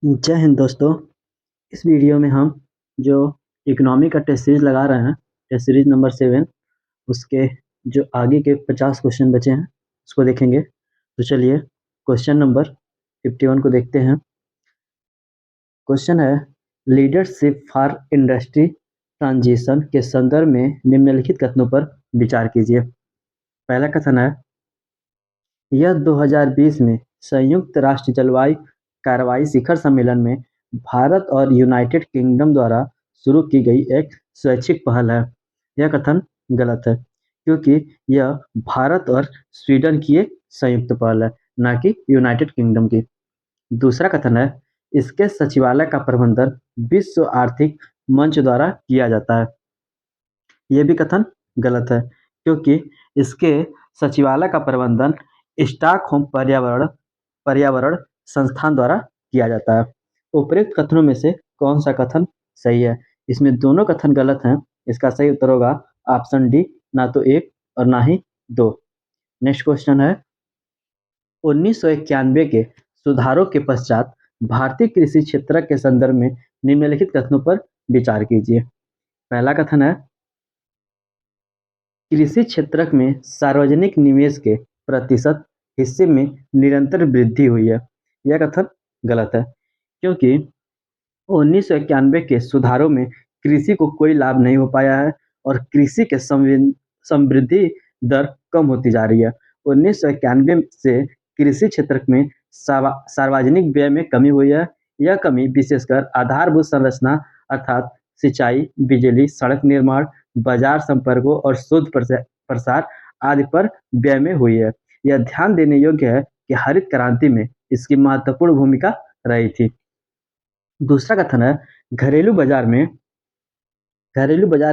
जय हिंद दोस्तों। इस वीडियो में हम जो इकोनॉमी का टेस्ट सीरीज लगा रहे हैं, टेस्ट सीरीज नंबर 7, उसके जो आगे के 50 क्वेश्चन बचे हैं उसको देखेंगे। तो चलिए क्वेश्चन नंबर 51 को देखते हैं। क्वेश्चन है, लीडरशिप फॉर इंडस्ट्री ट्रांजिशन के संदर्भ में निम्नलिखित कथनों पर विचार कीजिए। पहला कथन है, यह 2020 में संयुक्त राष्ट्र जलवायु कार्रवाई शिखर सम्मेलन में भारत और यूनाइटेड किंगडम द्वारा शुरू की गई एक स्वैच्छिक पहल है। यह कथन गलत है, क्योंकि यह भारत और स्वीडन की एक संयुक्त पहल है, न कि यूनाइटेड किंगडम की। दूसरा कथन है, इसके सचिवालय का प्रबंधन विश्व आर्थिक मंच द्वारा किया जाता है। यह भी कथन गलत है, क्योंकि इसके सचिवालय का प्रबंधन स्टॉकहोम पर्यावरण संस्थान द्वारा किया जाता है। उपरोक्त कथनों में से कौन सा कथन सही है? इसमें दोनों कथन गलत हैं। इसका सही उत्तर होगा ऑप्शन डी, ना तो 1 और ना ही 2। नेक्स्ट क्वेश्चन है, 1991 के सुधारों के पश्चात भारतीय कृषि क्षेत्र के संदर्भ में निम्नलिखित कथनों पर विचार कीजिए। पहला कथन है, कृषि क्षेत्र में सार्वजनिक निवेश के प्रतिशत हिस्से में निरंतर वृद्धि हुई है। यह कथन गलत है, क्योंकि 1991 के सुधारों में कृषि को कोई लाभ नहीं हो पाया है और कृषि के समृद्धि दर कम होती जा रही है। 1991 से कृषि क्षेत्र में सार्वजनिक व्यय में कमी हुई है। यह कमी विशेषकर आधारभूत संरचना अर्थात सिंचाई, बिजली, सड़क निर्माण, बाजार संपर्कों और शोध प्रसार आदि पर व्यय में हुई है। यह ध्यान देने योग्य है कि हरित क्रांति में इसकी महत्वपूर्ण भूमिका रही थी। दूसरा कथन है, घरेलू बाजार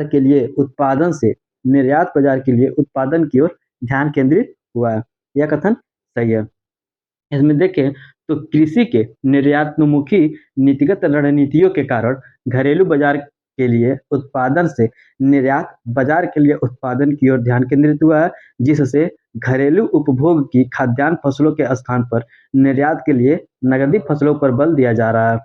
के लिए उत्पादन से निर्यात बाजार के लिए उत्पादन की ओर ध्यान केंद्रित हुआ है। यह कथन सही है। इसमें देखें तो कृषि के निर्यातोन्मुखी नीतिगत रणनीतियों के कारण घरेलू बाजार के लिए उत्पादन से निर्यात बाजार के लिए उत्पादन की ओर ध्यान केंद्रित हुआ है, जिससे घरेलू उपभोग की खाद्यान्न फसलों के स्थान पर निर्यात के लिए नकदी फसलों पर बल दिया जा रहा है।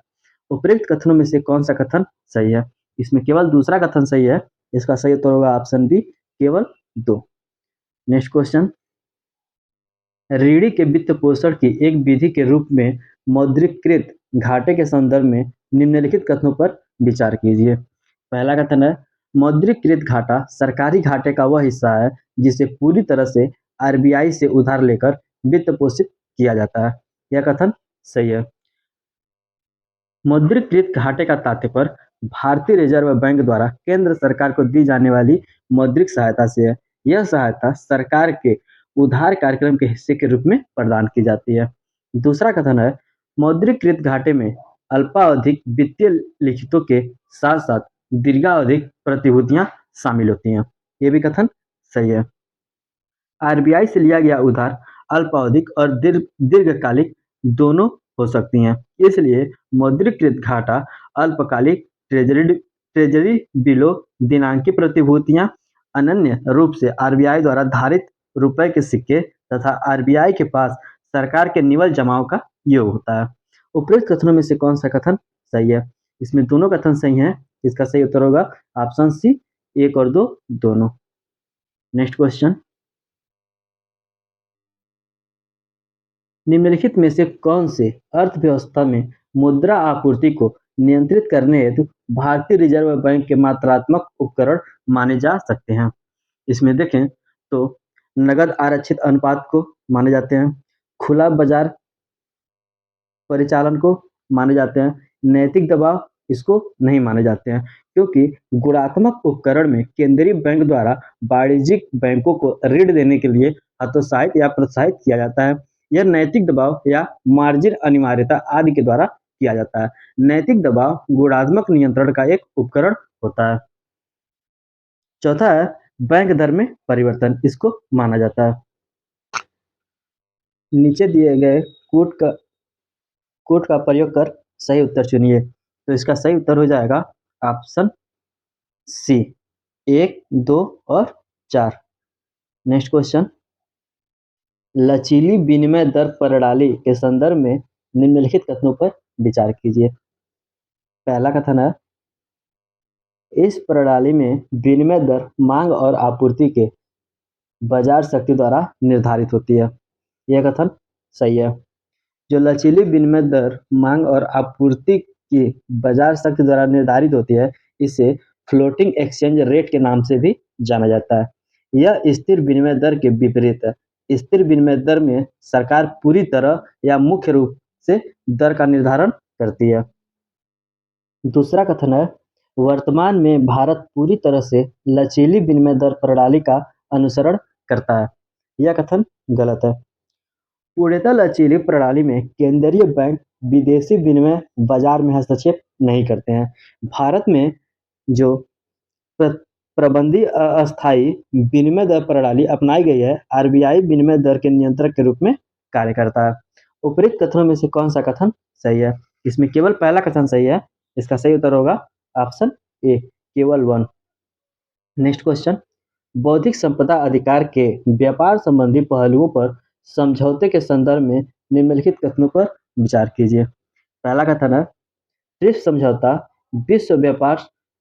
उपरोक्त कथनों में से कौन सा कथन सही है? इसमें केवल दूसरा कथन सही है। इसका सही उत्तर होगा ऑप्शन बी, केवल 2। नेक्स्ट क्वेश्चन, रीढ़ी के वित्त पोषण की एक विधि के रूप में मौद्रिकृत घाटे के संदर्भ में निम्नलिखित कथनों पर विचार कीजिए। पहला कथन है, मौद्रिकृत घाटा सरकारी घाटे का वह हिस्सा है जिसे पूरी तरह से आरबीआई से उधार लेकर वित्त पोषित किया जाता है। यह कथन सही है। मौद्रिकृत घाटे का तात्पर्य भारतीय रिजर्व बैंक द्वारा केंद्र सरकार को दी जाने वाली मौद्रिक सहायता से है। यह सहायता सरकार के उधार कार्यक्रम के हिस्से के रूप में प्रदान की जाती है। दूसरा कथन है, मौद्रिकृत घाटे में अल्पावधिक वित्तीय लिखितों के साथ साथ दीर्घावधिक प्रतिभूतियां शामिल होती हैं। ये भी कथन सही है। आरबीआई से लिया गया उधार अल्पावधिक और दीर्घकालिक दोनों हो सकती हैं। इसलिए मौद्रिकृत घाटा अल्पकालिक ट्रेजरी बिलों, दिनांकित प्रतिभूतियां, अनन्य रूप से आरबीआई द्वारा धारित रुपए के सिक्के तथा आरबीआई के पास सरकार के निवल जमाओं का योग होता है। उपरोक्त कथनों में से कौन सा कथन सही है? इसमें दोनों कथन सही हैं। इसका सही उत्तर होगा ऑप्शन सी, 1 और 2 दोनों। नेक्स्ट क्वेश्चन, निम्नलिखित में से कौन से अर्थव्यवस्था में मुद्रा आपूर्ति को नियंत्रित करने हेतु भारतीय रिजर्व बैंक के मात्रात्मक उपकरण माने जा सकते हैं? इसमें देखें तो नगद आरक्षित अनुपात को माने जाते हैं, खुला बाजार परिचालन को माने जाते हैं, नैतिक दबाव इसको नहीं माने जाते हैं, क्योंकि गुणात्मक उपकरण में केंद्रीय बैंक द्वारा वाणिज्यिक बैंकों को ऋण देने के लिए हतोत्साहित या प्रोत्साहित किया जाता है। यह नैतिक दबाव या मार्जिन अनिवार्यता आदि के द्वारा किया जाता है। नैतिक दबाव गुणात्मक नियंत्रण का एक उपकरण होता है। चौथा है, बैंक दर में परिवर्तन, इसको माना जाता है। नीचे दिए गए कोड का प्रयोग कर सही उत्तर चुनिए। तो इसका सही उत्तर हो जाएगा ऑप्शन सी, 1, 2 और 4। नेक्स्ट क्वेश्चन, लचीली विनिमय दर प्रणाली के संदर्भ में निम्नलिखित कथनों पर विचार कीजिए। पहला कथन है, इस प्रणाली में विनिमय दर मांग और आपूर्ति के बाजार शक्ति द्वारा निर्धारित होती है। यह कथन सही है। जो लचीली विनिमय दर मांग और आपूर्ति की बाजार शक्ति द्वारा निर्धारित होती है, इसे फ्लोटिंग एक्सचेंज रेट के नाम से भी जाना जाता है। यह स्थिर विनिमय दर के विपरीत है। स्थिर विनिमय दर में सरकार पूरी तरह या मुख्य रूप से दर का निर्धारण करती है। दूसरा कथन है, वर्तमान में भारत पूरी तरह से लचीली विनिमय दर प्रणाली का अनुसरण करता है। यह कथन गलत है। पूर्णतः लचीली प्रणाली में केंद्रीय बैंक विदेशी विनिमय बाजार में हस्तक्षेप नहीं करते हैं। भारत में जो प्रबंधी अस्थायी विनिमय दर प्रणाली अपनाई गई है, आरबीआई विनिमय दर के नियंत्रक के रूप में कार्य करता है। उपरोक्त कथनों में से कौन सा कथन सही है? इसमें केवल पहला कथन सही है। इसका सही उत्तर होगा ऑप्शन ए, केवल 1। नेक्स्ट क्वेश्चन, बौद्धिक संपदा अधिकार के व्यापार संबंधी पहलुओं पर समझौते के संदर्भ में निम्नलिखित कथनों पर विचार कीजिए। पहला कथन है, ट्रिप्स समझौता विश्व व्यापार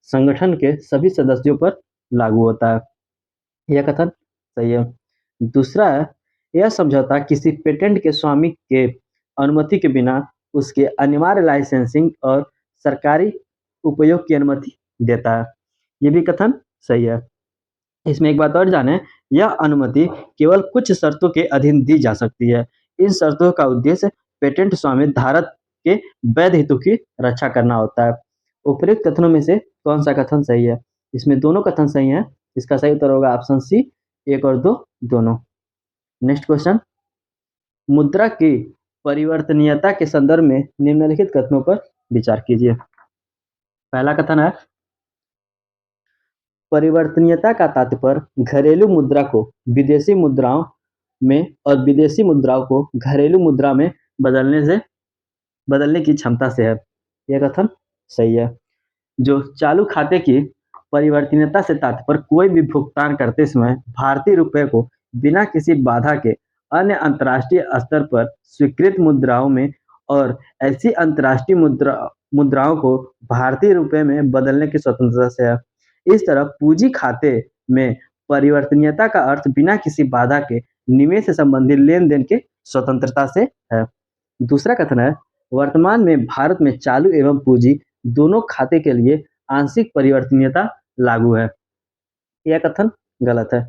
संगठन के सभी सदस्यों पर लागू होता है। यह कथन सही है। दूसरा है, यह समझौता किसी पेटेंट के स्वामी के अनुमति के बिना उसके अनिवार्य लाइसेंसिंग और सरकारी उपयोग की अनुमति देता है। ये भी कथन सही है। इसमें एक बात और जाने, यह अनुमति केवल कुछ शर्तों के अधीन दी जा सकती है। इन शर्तों का उद्देश्य पेटेंट स्वामी धारक के वैध हितों की रक्षा करना होता है। उपरोक्त कथनों में से कौन सा कथन सही है? इसमें दोनों कथन सही हैं। इसका सही उत्तर होगा ऑप्शन सी, 1 और 2 दोनों। नेक्स्ट क्वेश्चन, मुद्रा की परिवर्तनीयता के संदर्भ में निम्नलिखित कथनों पर विचार कीजिए। पहला कथन है, परिवर्तनीयता का तात्पर्य घरेलू मुद्रा को विदेशी मुद्राओं में और विदेशी मुद्राओं को घरेलू मुद्रा में बदलने की क्षमता से है। यह कथन सही है। जो चालू खाते की परिवर्तनीयता से तात्पर्य कोई भी भुगतान करते समय भारतीय रुपये को बिना किसी बाधा के अन्य अंतर्राष्ट्रीय स्तर पर स्वीकृत मुद्राओं में और ऐसी अंतर्राष्ट्रीय मुद्राओं को भारतीय रुपये में बदलने की स्वतंत्रता से है। इस तरह पूंजी खाते में परिवर्तनीयता का अर्थ बिना किसी बाधा के निवेश से संबंधित लेन देन के स्वतंत्रता से है। दूसरा कथन है, वर्तमान में भारत में चालू एवं पूंजी दोनों खाते के लिए आंशिक परिवर्तनीयता लागू है। यह कथन गलत है,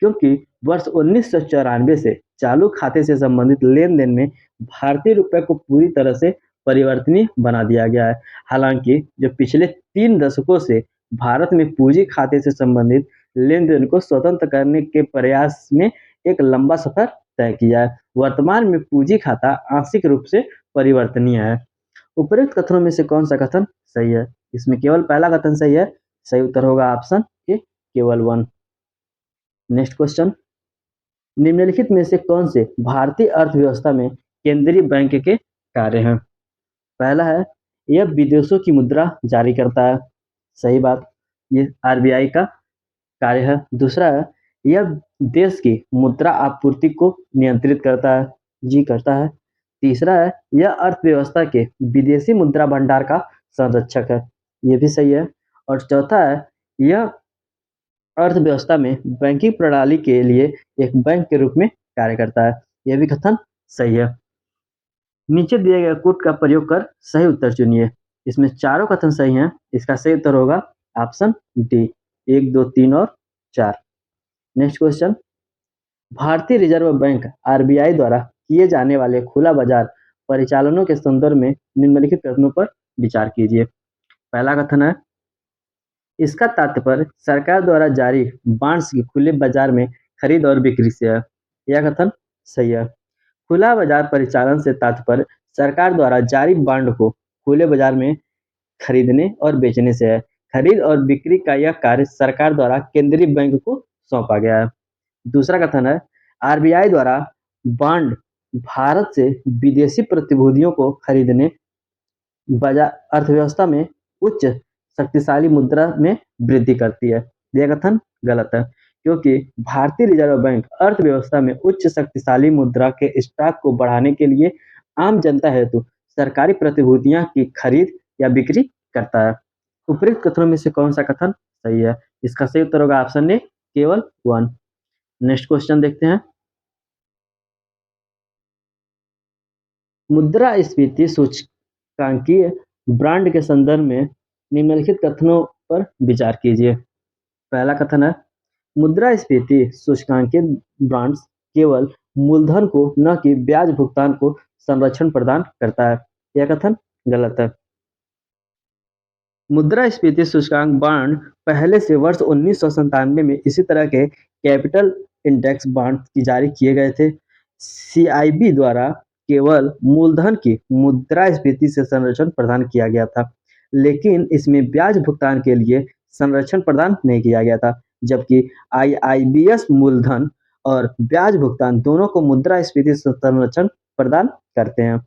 क्योंकि वर्ष 1994 से चालू खाते से संबंधित लेन देन में भारतीय रुपये को पूरी तरह से परिवर्तनीय बना दिया गया है। हालांकि जो पिछले 3 दशकों से भारत में पूंजी खाते से संबंधित लेन देन को स्वतंत्र करने के प्रयास में एक लंबा सफर तय किया है। वर्तमान में पूंजी खाता आंशिक रूप से परिवर्तनीय है। उपरोक्त कथनों में से कौन सा कथन सही है? इसमें केवल पहला कथन सही है। सही उत्तर होगा ऑप्शन ए, केवल 1। नेक्स्ट क्वेश्चन, निम्नलिखित में से कौन से भारतीय अर्थव्यवस्था में केंद्रीय बैंक के कार्य हैं? पहला है, यह विदेशों की मुद्रा जारी करता है। सही बात, ये आरबीआई का कार्य है। दूसरा है, यह देश की मुद्रा आपूर्ति को नियंत्रित करता है। जी करता है। तीसरा है, यह अर्थव्यवस्था के विदेशी मुद्रा भंडार का संरक्षक है। ये भी सही है। और चौथा है, यह अर्थव्यवस्था में बैंकिंग प्रणाली के लिए एक बैंक के रूप में कार्य करता है। यह भी कथन सही है। नीचे दिए गए कोड का प्रयोग कर सही उत्तर चुनिए। इसमें चारों कथन सही हैं। इसका सही उत्तर होगा ऑप्शन डी, 1, 2, 3 और 4। नेक्स्ट क्वेश्चन, भारतीय रिजर्व बैंक आरबीआई द्वारा किए जाने वाले खुला बाजार परिचालनों के संदर्भ में निम्नलिखित कथनों पर विचार कीजिए। पहला कथन है, इसका तात्पर्य सरकार द्वारा जारी बॉन्ड्स की खुले बाजार में खरीद और बिक्री से है। यह कथन सही है। खुला बाजार परिचालन से तात्पर्य सरकार द्वारा जारी बॉन्ड को खुले बाजार में खरीदने और बेचने से है। खरीद और बिक्री का यह कार्य सरकार द्वारा केंद्रीय बैंक को सौंपा गया है। दूसरा कथन है, आरबीआई द्वारा बॉन्ड भारत से विदेशी प्रतिभूतियों को खरीदने बाजार अर्थव्यवस्था में उच्च शक्तिशाली मुद्रा में वृद्धि करती है। यह कथन गलत है, क्योंकि भारतीय रिजर्व बैंक अर्थव्यवस्था में उच्च शक्तिशाली मुद्रा के स्टॉक को बढ़ाने के लिए आम जनता हेतु सरकारी प्रतिभूतियां की खरीद या बिक्री करता है। उपयुक्त कथनों में से कौन सा कथन सही है? इसका सही उत्तर होगा ऑप्शन ए, केवल 1। नेक्स्ट क्वेश्चन देखते हैं। मुद्रास्फीति सूचकांकीय ब्रांड के संदर्भ में निम्नलिखित कथनों पर विचार कीजिए। पहला कथन है, मुद्रास्फीति सूचकांकित बॉन्ड्स केवल मूलधन को न कि ब्याज भुगतान को संरक्षण प्रदान करता है। यह कथन गलत है। मुद्रास्फीति सूचकांक बॉन्ड पहले से वर्ष 1997 में इसी तरह के कैपिटल इंडेक्स बॉन्ड जारी किए गए थे। सीआईबी द्वारा केवल मूलधन की मुद्रास्फीति से संरक्षण प्रदान किया गया था, लेकिन इसमें ब्याज भुगतान के लिए संरक्षण प्रदान नहीं किया गया था, जबकि आईआईबीएस मूलधन और ब्याज भुगतान दोनों को मुद्रास्फीति से संरक्षण प्रदान करते हैं।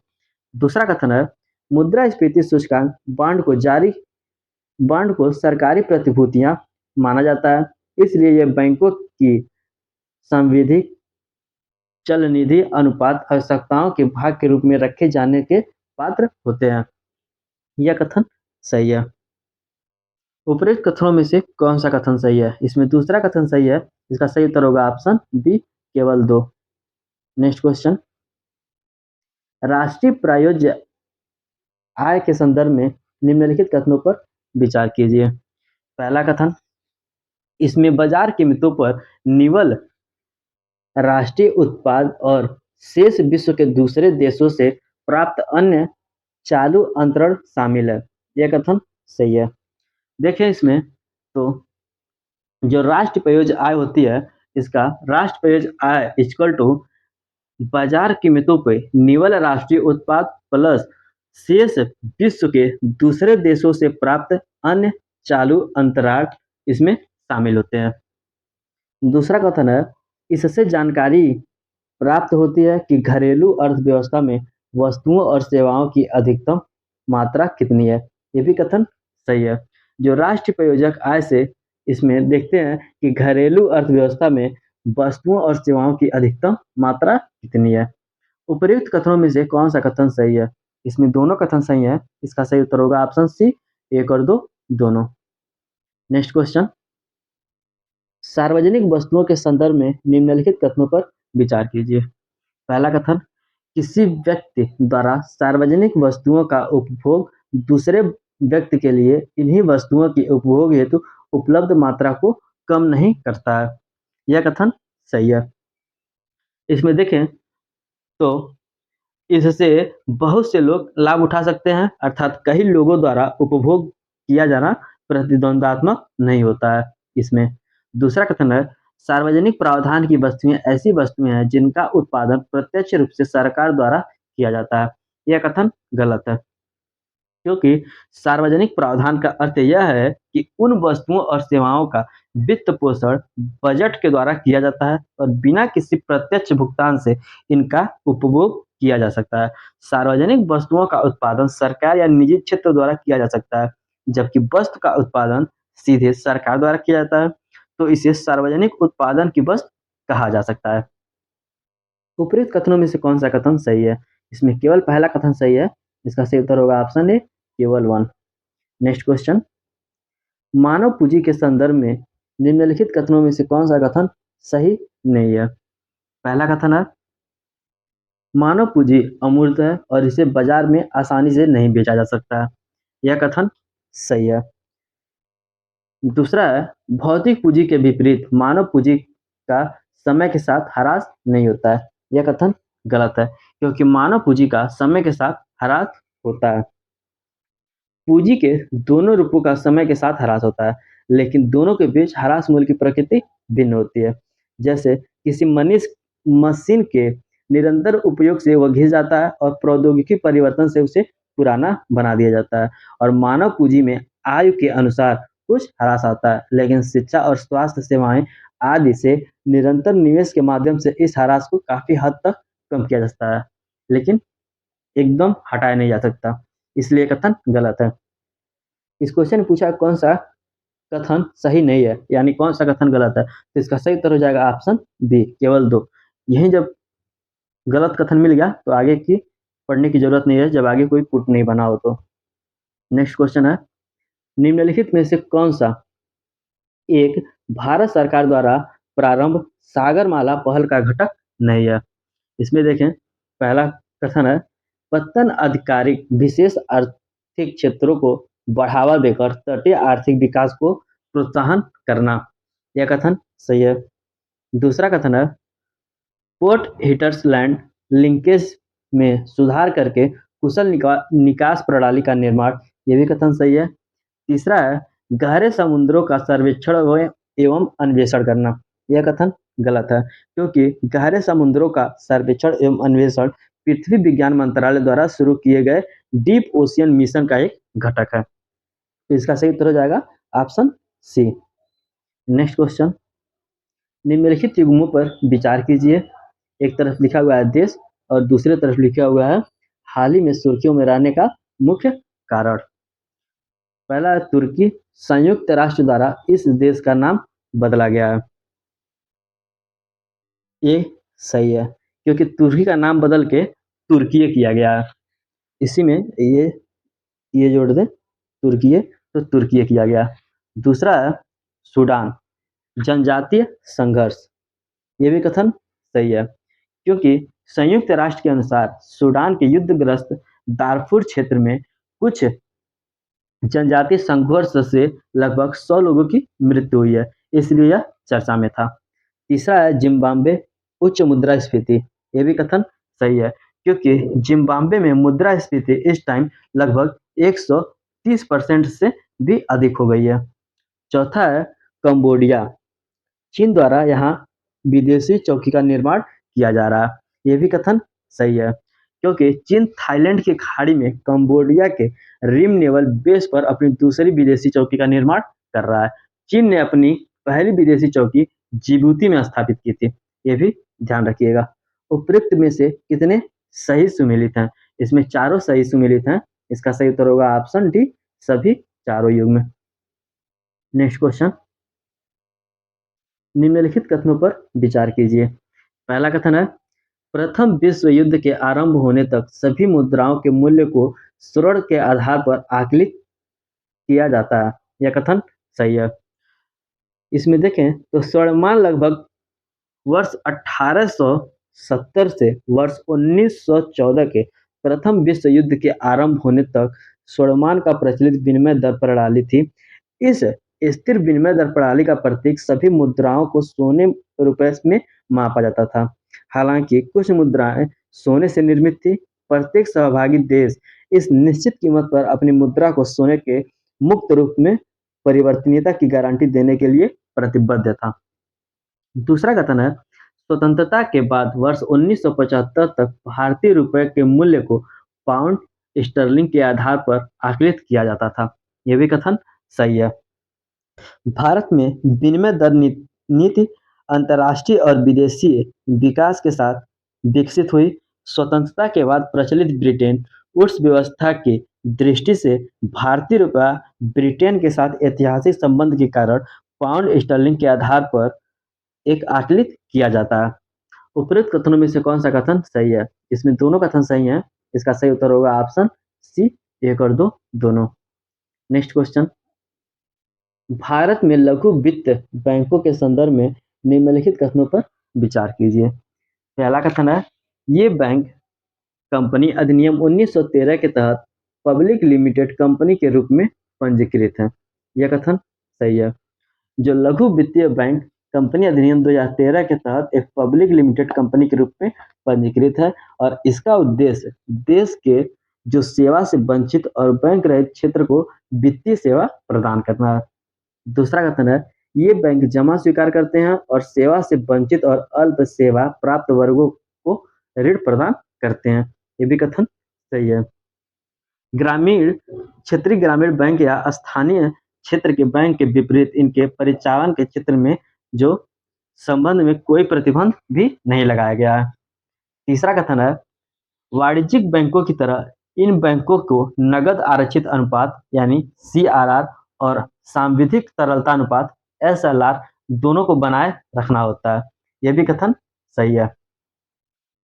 दूसरा कथन है, मुद्रास्फीति सूचकांक बॉन्ड को सरकारी प्रतिभूतियां माना जाता है, इसलिए ये बैंकों की संविधिक चल निधि अनुपात आवश्यकताओं के भाग के रूप में रखे जाने के पात्र होते हैं। यह कथन सही है। उपरोक्त कथनों में से कौन सा कथन सही है? इसमें दूसरा कथन सही है। इसका सही उत्तर होगा ऑप्शन बी, केवल 2। नेक्स्ट क्वेश्चन, राष्ट्रीय प्रायोज्य आय के संदर्भ में निम्नलिखित कथनों पर विचार कीजिए। पहला कथन, इसमें बाजार कीमतों पर निवल राष्ट्रीय उत्पाद और शेष विश्व के दूसरे देशों से प्राप्त अन्य चालू अंतरण शामिल है। यह कथन सही है। देखें इसमें तो जो राष्ट्रीय प्रयोज्य आय होती है, इसका राष्ट्रीय प्रयोज्य आय इक्वल टू बाजार कीमतों पे निवल राष्ट्रीय उत्पाद प्लस शेष विश्व के दूसरे देशों से प्राप्त अन्य चालू अंतराल इसमें शामिल होते हैं। दूसरा कथन है, इससे जानकारी प्राप्त होती है कि घरेलू अर्थव्यवस्था में वस्तुओं और सेवाओं की अधिकतम मात्रा कितनी है। ये भी कथन सही है। जो राष्ट्रीय प्रयोजक आय से इसमें देखते हैं कि घरेलू अर्थव्यवस्था में वस्तुओं और सेवाओं की अधिकतम मात्रा कितनी है। उपर्युक्त कथनों में से कौन सा कथन सही है? इसमें दोनों कथन सही है। इसका सही उत्तर होगा ऑप्शन सी, 1 और 2 दोनों। नेक्स्ट क्वेश्चन, सार्वजनिक वस्तुओं के संदर्भ में निम्नलिखित कथनों पर विचार कीजिए। पहला कथन, किसी व्यक्ति द्वारा सार्वजनिक वस्तुओं का उपभोग दूसरे व्यक्ति के लिए इन्हीं वस्तुओं की उपभोग हेतु उपलब्ध मात्रा को कम नहीं करता है। यह कथन सही है। इसमें देखें तो इससे बहुत से लोग लाभ उठा सकते हैं, अर्थात कई लोगों द्वारा उपभोग किया जाना प्रतिद्वंदात्मक नहीं होता है इसमें। दूसरा कथन है, सार्वजनिक प्रावधान की वस्तुएं ऐसी वस्तुएं हैं जिनका उत्पादन प्रत्यक्ष रूप से सरकार द्वारा किया जाता है। यह कथन गलत है, क्योंकि सार्वजनिक प्रावधान का अर्थ यह है कि उन वस्तुओं और सेवाओं का वित्त पोषण बजट के द्वारा किया जाता है और बिना किसी प्रत्यक्ष भुगतान से इनका उपभोग किया जा सकता है। सार्वजनिक वस्तुओं का उत्पादन सरकार या निजी क्षेत्र द्वारा किया जा सकता है, जबकि वस्तु का उत्पादन सीधे सरकार द्वारा किया जाता है, तो इसे सार्वजनिक उत्पादन की वस्तु कहा जा सकता है। उपरोक्त कथनों में से कौन सा कथन सही है? इसमें केवल पहला कथन सही है। इसका सही उत्तर होगा ऑप्शन ए, केवल 1। नेक्स्ट क्वेश्चन, मानव पूंजी के संदर्भ में निम्नलिखित कथनों में से कौन सा कथन सही नहीं है? पहला कथन है, मानव पूंजी अमूर्त है और इसे बाजार में आसानी से नहीं बेचा जा सकता है। यह कथन सही है। दूसरा है, भौतिक पूंजी के विपरीत मानव पूंजी का समय के साथ ह्रास नहीं होता है। यह कथन गलत है, क्योंकि मानव पूंजी का समय के साथ ह्रास होता है। पूंजी के दोनों रूपों का समय के साथ ह्रास होता है, लेकिन दोनों के बीच ह्रास मूल्य की प्रकृति भिन्न होती है। जैसे किसी मशीन के निरंतर उपयोग से वह घिस जाता है और प्रौद्योगिकी परिवर्तन से उसे पुराना बना दिया जाता है, और मानव पूंजी में आयु के अनुसार कुछ ह्रास आता है, लेकिन शिक्षा और स्वास्थ्य सेवाएं आदि से निरंतर निवेश के माध्यम से इस ह्रास को काफी हद तक कम किया जा सकता है, लेकिन एकदम हटाया नहीं जा सकता। इसलिए कथन गलत है। इस क्वेश्चन में पूछा कौन सा कथन सही नहीं है, यानी कौन सा कथन गलत है, तो इसका सही उत्तर हो जाएगा ऑप्शन बी, केवल 2। यही जब गलत कथन मिल गया तो आगे की पढ़ने की जरूरत नहीं है जब आगे कोई पुट नहीं बना हो तो। नेक्स्ट क्वेश्चन है, निम्नलिखित में से कौन सा एक भारत सरकार द्वारा प्रारंभ सागरमाला पहल का घटक नहीं है? इसमें देखें, पहला कथन है, पत्तन आधिकारिक विशेष आर्थिक क्षेत्रों को बढ़ावा देकर तटीय आर्थिक विकास को प्रोत्साहन करना। यह कथन सही है। दूसरा कथन है, पोर्ट हिटर्सलैंड लिंकेज में सुधार करके कुशल निकास प्रणाली का निर्माण। यह भी कथन सही है। तीसरा है, गहरे समुद्रों का सर्वेक्षण एवं अन्वेषण करना। यह कथन गलत है, क्योंकि गहरे समुद्रों का सर्वेक्षण एवं अन्वेषण पृथ्वी विज्ञान मंत्रालय द्वारा शुरू किए गए डीप ओशियन मिशन का एक घटक है। तो इसका सही उत्तर हो जाएगा ऑप्शन सी। नेक्स्ट क्वेश्चन, निम्नलिखित युग्मों पर विचार कीजिए। एक तरफ लिखा हुआ है देश और दूसरे तरफ लिखा हुआ है हाल ही में सुर्खियों में रहने का मुख्य कारण। पहला है तुर्की, संयुक्त राष्ट्र द्वारा इस देश का नाम बदला गया है। ये सही है, क्योंकि तुर्की का नाम बदल के तुर्कीये किया गया है। इसी में ये जोड़ दे, तुर्कीये तो तुर्कीये किया गया। दूसरा है सूडान, जनजातीय संघर्ष। ये भी कथन सही है, क्योंकि संयुक्त राष्ट्र के अनुसार सूडान के युद्धग्रस्त दारफुर क्षेत्र में कुछ जनजातीय संघर्ष से लगभग 100 लोगों की मृत्यु हुई है, इसलिए यह चर्चा में था। तीसरा है जिम्बाब्वे, उच्च मुद्रास्फीति। यह भी कथन सही है, क्योंकि जिम्बाब्वे में मुद्रास्फीति इस टाइम लगभग 130% से भी अधिक हो गई है। चौथा है कंबोडिया, चीन द्वारा यहाँ विदेशी चौकी का निर्माण किया जा रहा है। यह भी कथन सही है, क्योंकि चीन थाईलैंड की खाड़ी में कंबोडिया के रिम नेवल बेस पर अपनी दूसरी विदेशी चौकी का निर्माण कर रहा है। चीन ने अपनी पहली विदेशी चौकी जिबूती में स्थापित की थी। ये भी ध्यान रखिएगा। उपरोक्त में से कितने सही सुमेलित हैं? इसमें चारों सही सुमेलित हैं। इसका सही उत्तर होगा ऑप्शन डी, सभी चारों युग्म। नेक्स्ट क्वेश्चन, निम्नलिखित कथनों पर विचार कीजिए। पहला कथन है, प्रथम विश्व युद्ध के आरंभ होने तक सभी मुद्राओं के मूल्य को स्वर्ण के आधार पर आकलित किया जाता है। यह कथन सही है। इसमें देखें तो स्वर्णमान लगभग वर्ष 1870 से वर्ष 1914 के प्रथम विश्व युद्ध के आरंभ होने तक स्वर्णमान का प्रचलित विनिमय दर प्रणाली थी। इस स्थिर विनिमय दर प्रणाली का प्रतीक सभी मुद्राओं को सोने रुपए में मापा जाता था। हालांकि कुछ मुद्राएं सोने से निर्मित थी। प्रत्येक सहभागी देश इस निश्चित कीमत पर अपनी मुद्रा को सोने के मुक्त रूप में परिवर्तनीयता की गारंटी देने के लिए प्रतिबद्ध था। दूसरा कथन है, स्वतंत्रता के बाद वर्ष 1975 तक भारतीय रुपए के मूल्य को पाउंड स्टर्लिंग के आधार पर आकलित किया जाता था। यह भी कथन सही है। भारत में विनिमय दर नीति अंतर्राष्ट्रीय और विदेशी विकास के साथ विकसित हुई। स्वतंत्रता के बाद प्रचलित ब्रिटेन वुड्स व्यवस्था की दृष्टि से भारतीय रुपया ब्रिटेन के साथ ऐतिहासिक संबंध के कारण पाउंड स्टर्लिंग के आधार पर एक आकलित किया जाता है। उपरोक्त कथनों में से कौन सा कथन सही है? इसमें दोनों कथन सही हैं। इसका सही उत्तर होगा ऑप्शन सी, 1 और 2 दोनों। नेक्स्ट क्वेश्चन, भारत में लघु वित्त बैंकों के संदर्भ में निम्नलिखित कथनों पर विचार कीजिए। पहला कथन है, ये बैंक कंपनी अधिनियम 1913 के तहत पब्लिक लिमिटेड कंपनी के रूप में पंजीकृत है। यह कथन सही है। जो लघु वित्तीय बैंक कंपनी अधिनियम 2013 के तहत एक पब्लिक लिमिटेड कंपनी के रूप में पंजीकृत है और इसका उद्देश्य देश के जो सेवा से वंचित और बैंक रहित क्षेत्र को वित्तीय सेवा प्रदान करना है। दूसरा कथन है, ये बैंक जमा स्वीकार करते हैं और सेवा से वंचित और अल्प सेवा प्राप्त वर्गों को ऋण प्रदान करते हैं। ये भी कथन सही है। ग्रामीण क्षेत्रीय ग्रामीण बैंक या स्थानीय क्षेत्र के बैंक के विपरीत इनके परिचालन के क्षेत्र में जो संबंध में कोई प्रतिबंध भी नहीं लगाया गया है। तीसरा कथन है, वाणिज्यिक बैंकों की तरह इन बैंकों को नगद आरक्षित अनुपात यानी CRR और सांविधिक तरलता अनुपात SLR दोनों को बनाए रखना होता है। यह भी कथन सही है।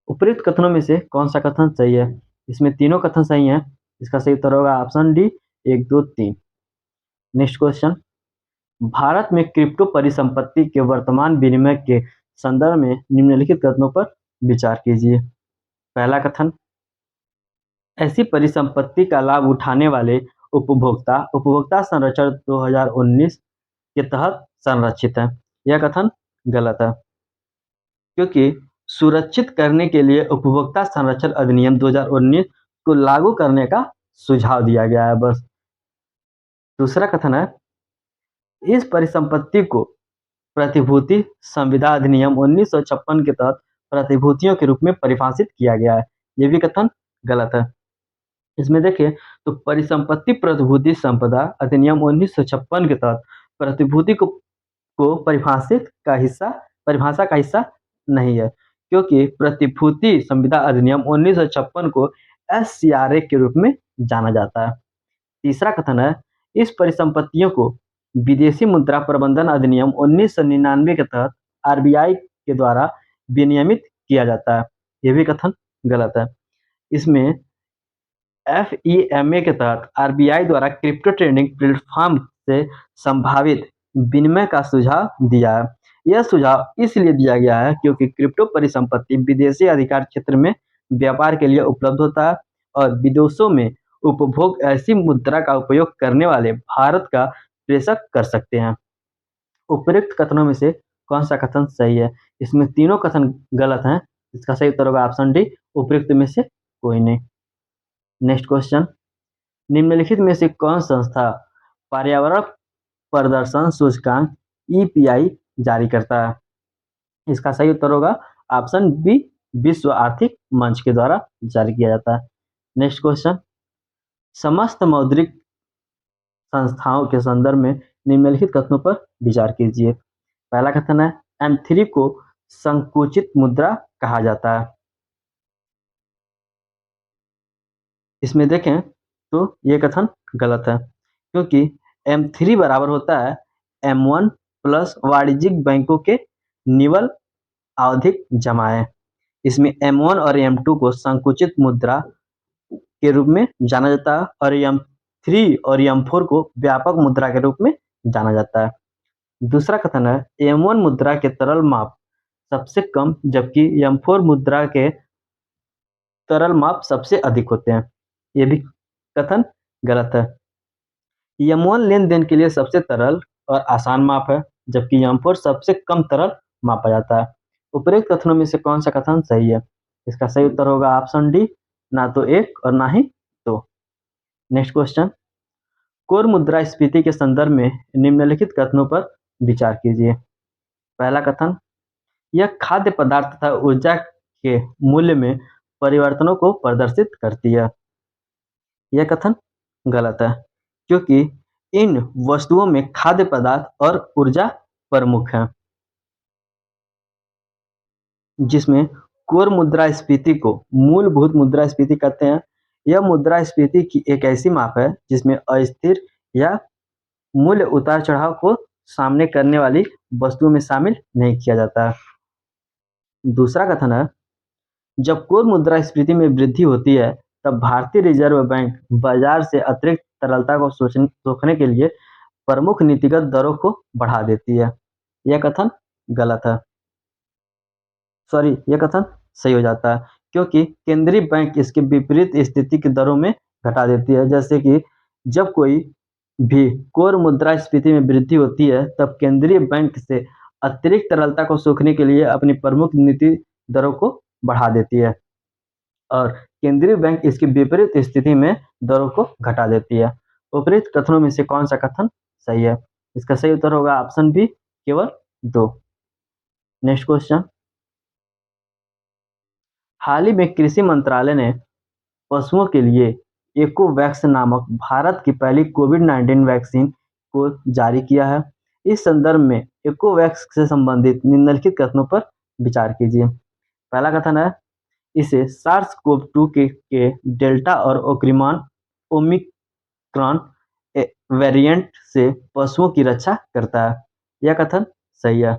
उपरोक्त कथनों में से कौन सा कथन सही है? इसमें तीनों कथन सही हैं। इसका सही उत्तर होगा option D 1, 2, 3। Next question, Bharat में क्रिप्टो परिसंपत्ति के वर्तमान विनिमय के संदर्भ में निम्नलिखित कथनों पर विचार कीजिए। पहला कथन, ऐसी परिसंपत्ति का लाभ उठाने वाले उपभोक्ता उपभोक्ता संरक्षण 2019 के तहत संरक्षित है। यह कथन गलत है, क्योंकि सुरक्षित करने के लिए उपभोक्ता संरक्षण अधिनियम 2019 को लागू करने का सुझाव दिया गया है बस। दूसरा कथन है, इस परिसंपत्ति को प्रतिभूति संविदा अधिनियम 1956 के तहत प्रतिभूतियों के रूप में परिभाषित किया गया है। यह भी कथन गलत है। इसमें देखिए तो परिसंपत्ति प्रतिभूति संपदा अधिनियम 1956 के तहत प्रतिभूति को परिभाषा का हिस्सा नहीं है, क्योंकि प्रतिभूति संविदा अधिनियम 1956 को SCRA के रूप में जाना जाता है। तीसरा कथन है, इस परिसंपत्तियों को विदेशी मुद्रा प्रबंधन अधिनियम 1999 के तहत RBI के द्वारा विनियमित किया जाता है। यह भी कथन गलत है। इसमें FEMA के तहत RBI द्वारा क्रिप्टो ट्रेडिंग प्लेटफॉर्म से संभावित विनिमय का सुझाव दिया है। यह सुझाव इसलिए दिया गया है क्योंकि क्रिप्टो परिसंपत्ति विदेशी अधिकार क्षेत्र में व्यापार के लिए उपलब्ध होता है और विदेशों में उपभोग ऐसी मुद्रा का उपयोग करने वाले भारत का प्रेषक कर सकते हैं। उपयुक्त कथनों में से कौन सा कथन सही है? इसमें तीनों कथन गलत हैं। इसका सही उत्तर होगा ऑप्शन डी, उपयुक्त में से कोई नहीं। नेक्स्ट क्वेश्चन, निम्नलिखित में से कौन संस्था पर्यावरण प्रदर्शन सूचकांक EPI जारी करता है? इसका सही उत्तर होगा ऑप्शन बी, विश्व आर्थिक मंच के द्वारा जारी किया जाता है। नेक्स्ट क्वेश्चन, समस्त मौद्रिक संस्थाओं के संदर्भ में निम्नलिखित कथनों पर विचार कीजिए। पहला कथन है, M3 को संकुचित मुद्रा कहा जाता है। इसमें देखें तो ये कथन गलत है, क्योंकि M3 बराबर होता है M1 प्लस वाणिज्यिक बैंकों के निवल आवधिक जमाएं। इसमें M1 और M2 को संकुचित मुद्रा के रूप में जाना जाता है और M3 और M4 को व्यापक मुद्रा के रूप में जाना जाता है। दूसरा कथन है, M1 मुद्रा के तरल माप सबसे कम जबकि M4 मुद्रा के तरल माप सबसे अधिक होते हैं। यह भी कथन गलत है। M1 लेन देन के लिए सबसे तरल और आसान माप है, जबकि M4 सबसे कम तरल मापा जाता है। उपरोक्त कथनों में से कौन सा कथन सही है? इसका सही उत्तर होगा ऑप्शन डी, ना तो एक और ना ही दो। नेक्स्ट क्वेश्चन, कोर मुद्रास्फीति के संदर्भ में निम्नलिखित कथनों पर विचार कीजिए। पहला कथन, यह खाद्य पदार्थ तथा ऊर्जा के मूल्य में परिवर्तनों को प्रदर्शित करती है। यह कथन गलत है, क्योंकि इन वस्तुओं में खाद्य पदार्थ और ऊर्जा प्रमुख हैं। जिसमें कोर मुद्रास्फीति को मूलभूत मुद्रास्फीति कहते हैं। यह मुद्रास्फीति की एक ऐसी माप है जिसमें अस्थिर या मूल्य उतार चढ़ाव को सामने करने वाली वस्तुओं में शामिल नहीं किया जाता है। दूसरा कथन है, जब कोर मुद्रास्फीति में वृद्धि होती है तब भारतीय रिजर्व बैंक बाजार से अतिरिक्त तरलता को सोखने के लिए प्रमुख नीतिगत दरों को बढ़ा देती है। यह कथन गलत है। यह कथन सही हो जाता है, क्योंकि केंद्रीय बैंक इसके विपरीत स्थिति की दरों में घटा देती है। जैसे कि जब कोई भी कोर मुद्रास्फीति में वृद्धि होती है तब केंद्रीय बैंक से अतिरिक्त तरलता को सोखने के लिए अपनी प्रमुख नीति दरों को बढ़ा देती है और केंद्रीय बैंक इसकी विपरीत स्थिति में दरों को घटा देती है। उपरोक्त कथनों में से कौन सा कथन सही है? इसका सही उत्तर होगा ऑप्शन बी, केवल 2। नेक्स्ट क्वेश्चन, हाल ही में कृषि मंत्रालय ने पशुओं के लिए एकोवैक्स नामक भारत की पहली कोविड-19 वैक्सीन को जारी किया है। इस संदर्भ में एकोवैक्स से संबंधित निम्नलिखित कथनों पर विचार कीजिए। पहला कथन है, इसे SARS-CoV-2 के डेल्टा और ओमिक्रॉन वेरिएंट से पशुओं की रक्षा करता है। यह कथन सही है,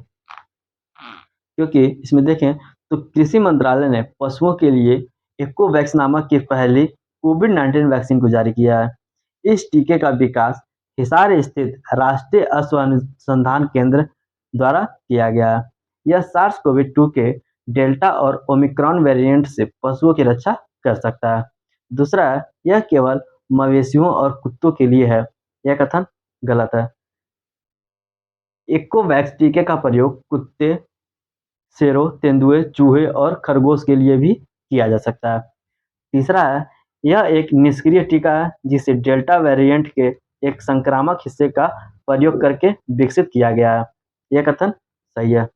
क्योंकि इसमें देखें तो कृषि मंत्रालय ने पशुओं के लिए इकोवैक्स नामक की पहली कोविड-19 वैक्सीन को जारी किया है। इस टीके का विकास हिसार स्थित राष्ट्रीय अश्व अनुसंधान केंद्र द्वारा किया गया है। यह सार्स-कोवी-2 के डेल्टा और ओमिक्रॉन वेरिएंट से पशुओं की रक्षा कर सकता है। दूसरा है, यह केवल मवेशियों और कुत्तों के लिए है। यह कथन गलत है। इकोवैक्स टीके का प्रयोग कुत्ते, शेरों, तेंदुए, चूहे और खरगोश के लिए भी किया जा सकता है। तीसरा है, यह एक निष्क्रिय टीका है जिसे डेल्टा वेरिएंट के एक संक्रामक हिस्से का प्रयोग करके विकसित किया गया है। यह कथन सही है।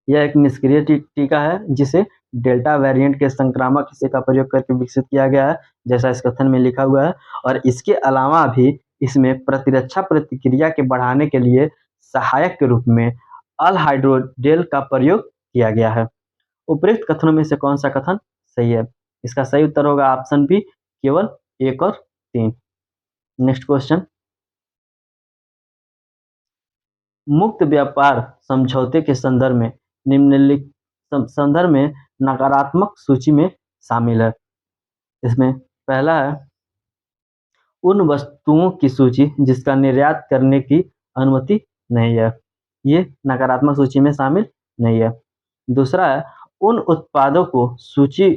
यह एक निष्क्रिय टीका है जिसे डेल्टा वेरिएंट के संक्रामक हिस्से का प्रयोग करके विकसित किया गया है, जैसा इस कथन में लिखा हुआ है। और इसके अलावा भी इसमें प्रतिरक्षा प्रतिक्रिया के बढ़ाने के लिए सहायक के रूप में अल हाइड्रोडेल का प्रयोग किया गया है। उपरोक्त कथनों में से कौन सा कथन सही है? इसका सही उत्तर होगा ऑप्शन बी, केवल 1 और 3। नेक्स्ट क्वेश्चन, मुक्त व्यापार समझौते के संदर्भ में नकारात्मक सूची में शामिल है। इसमें पहला है, उन वस्तुओं की सूची जिसका निर्यात करने की अनुमति नहीं है। ये नकारात्मक सूची में शामिल नहीं है। दूसरा है, उन उत्पादों को सूची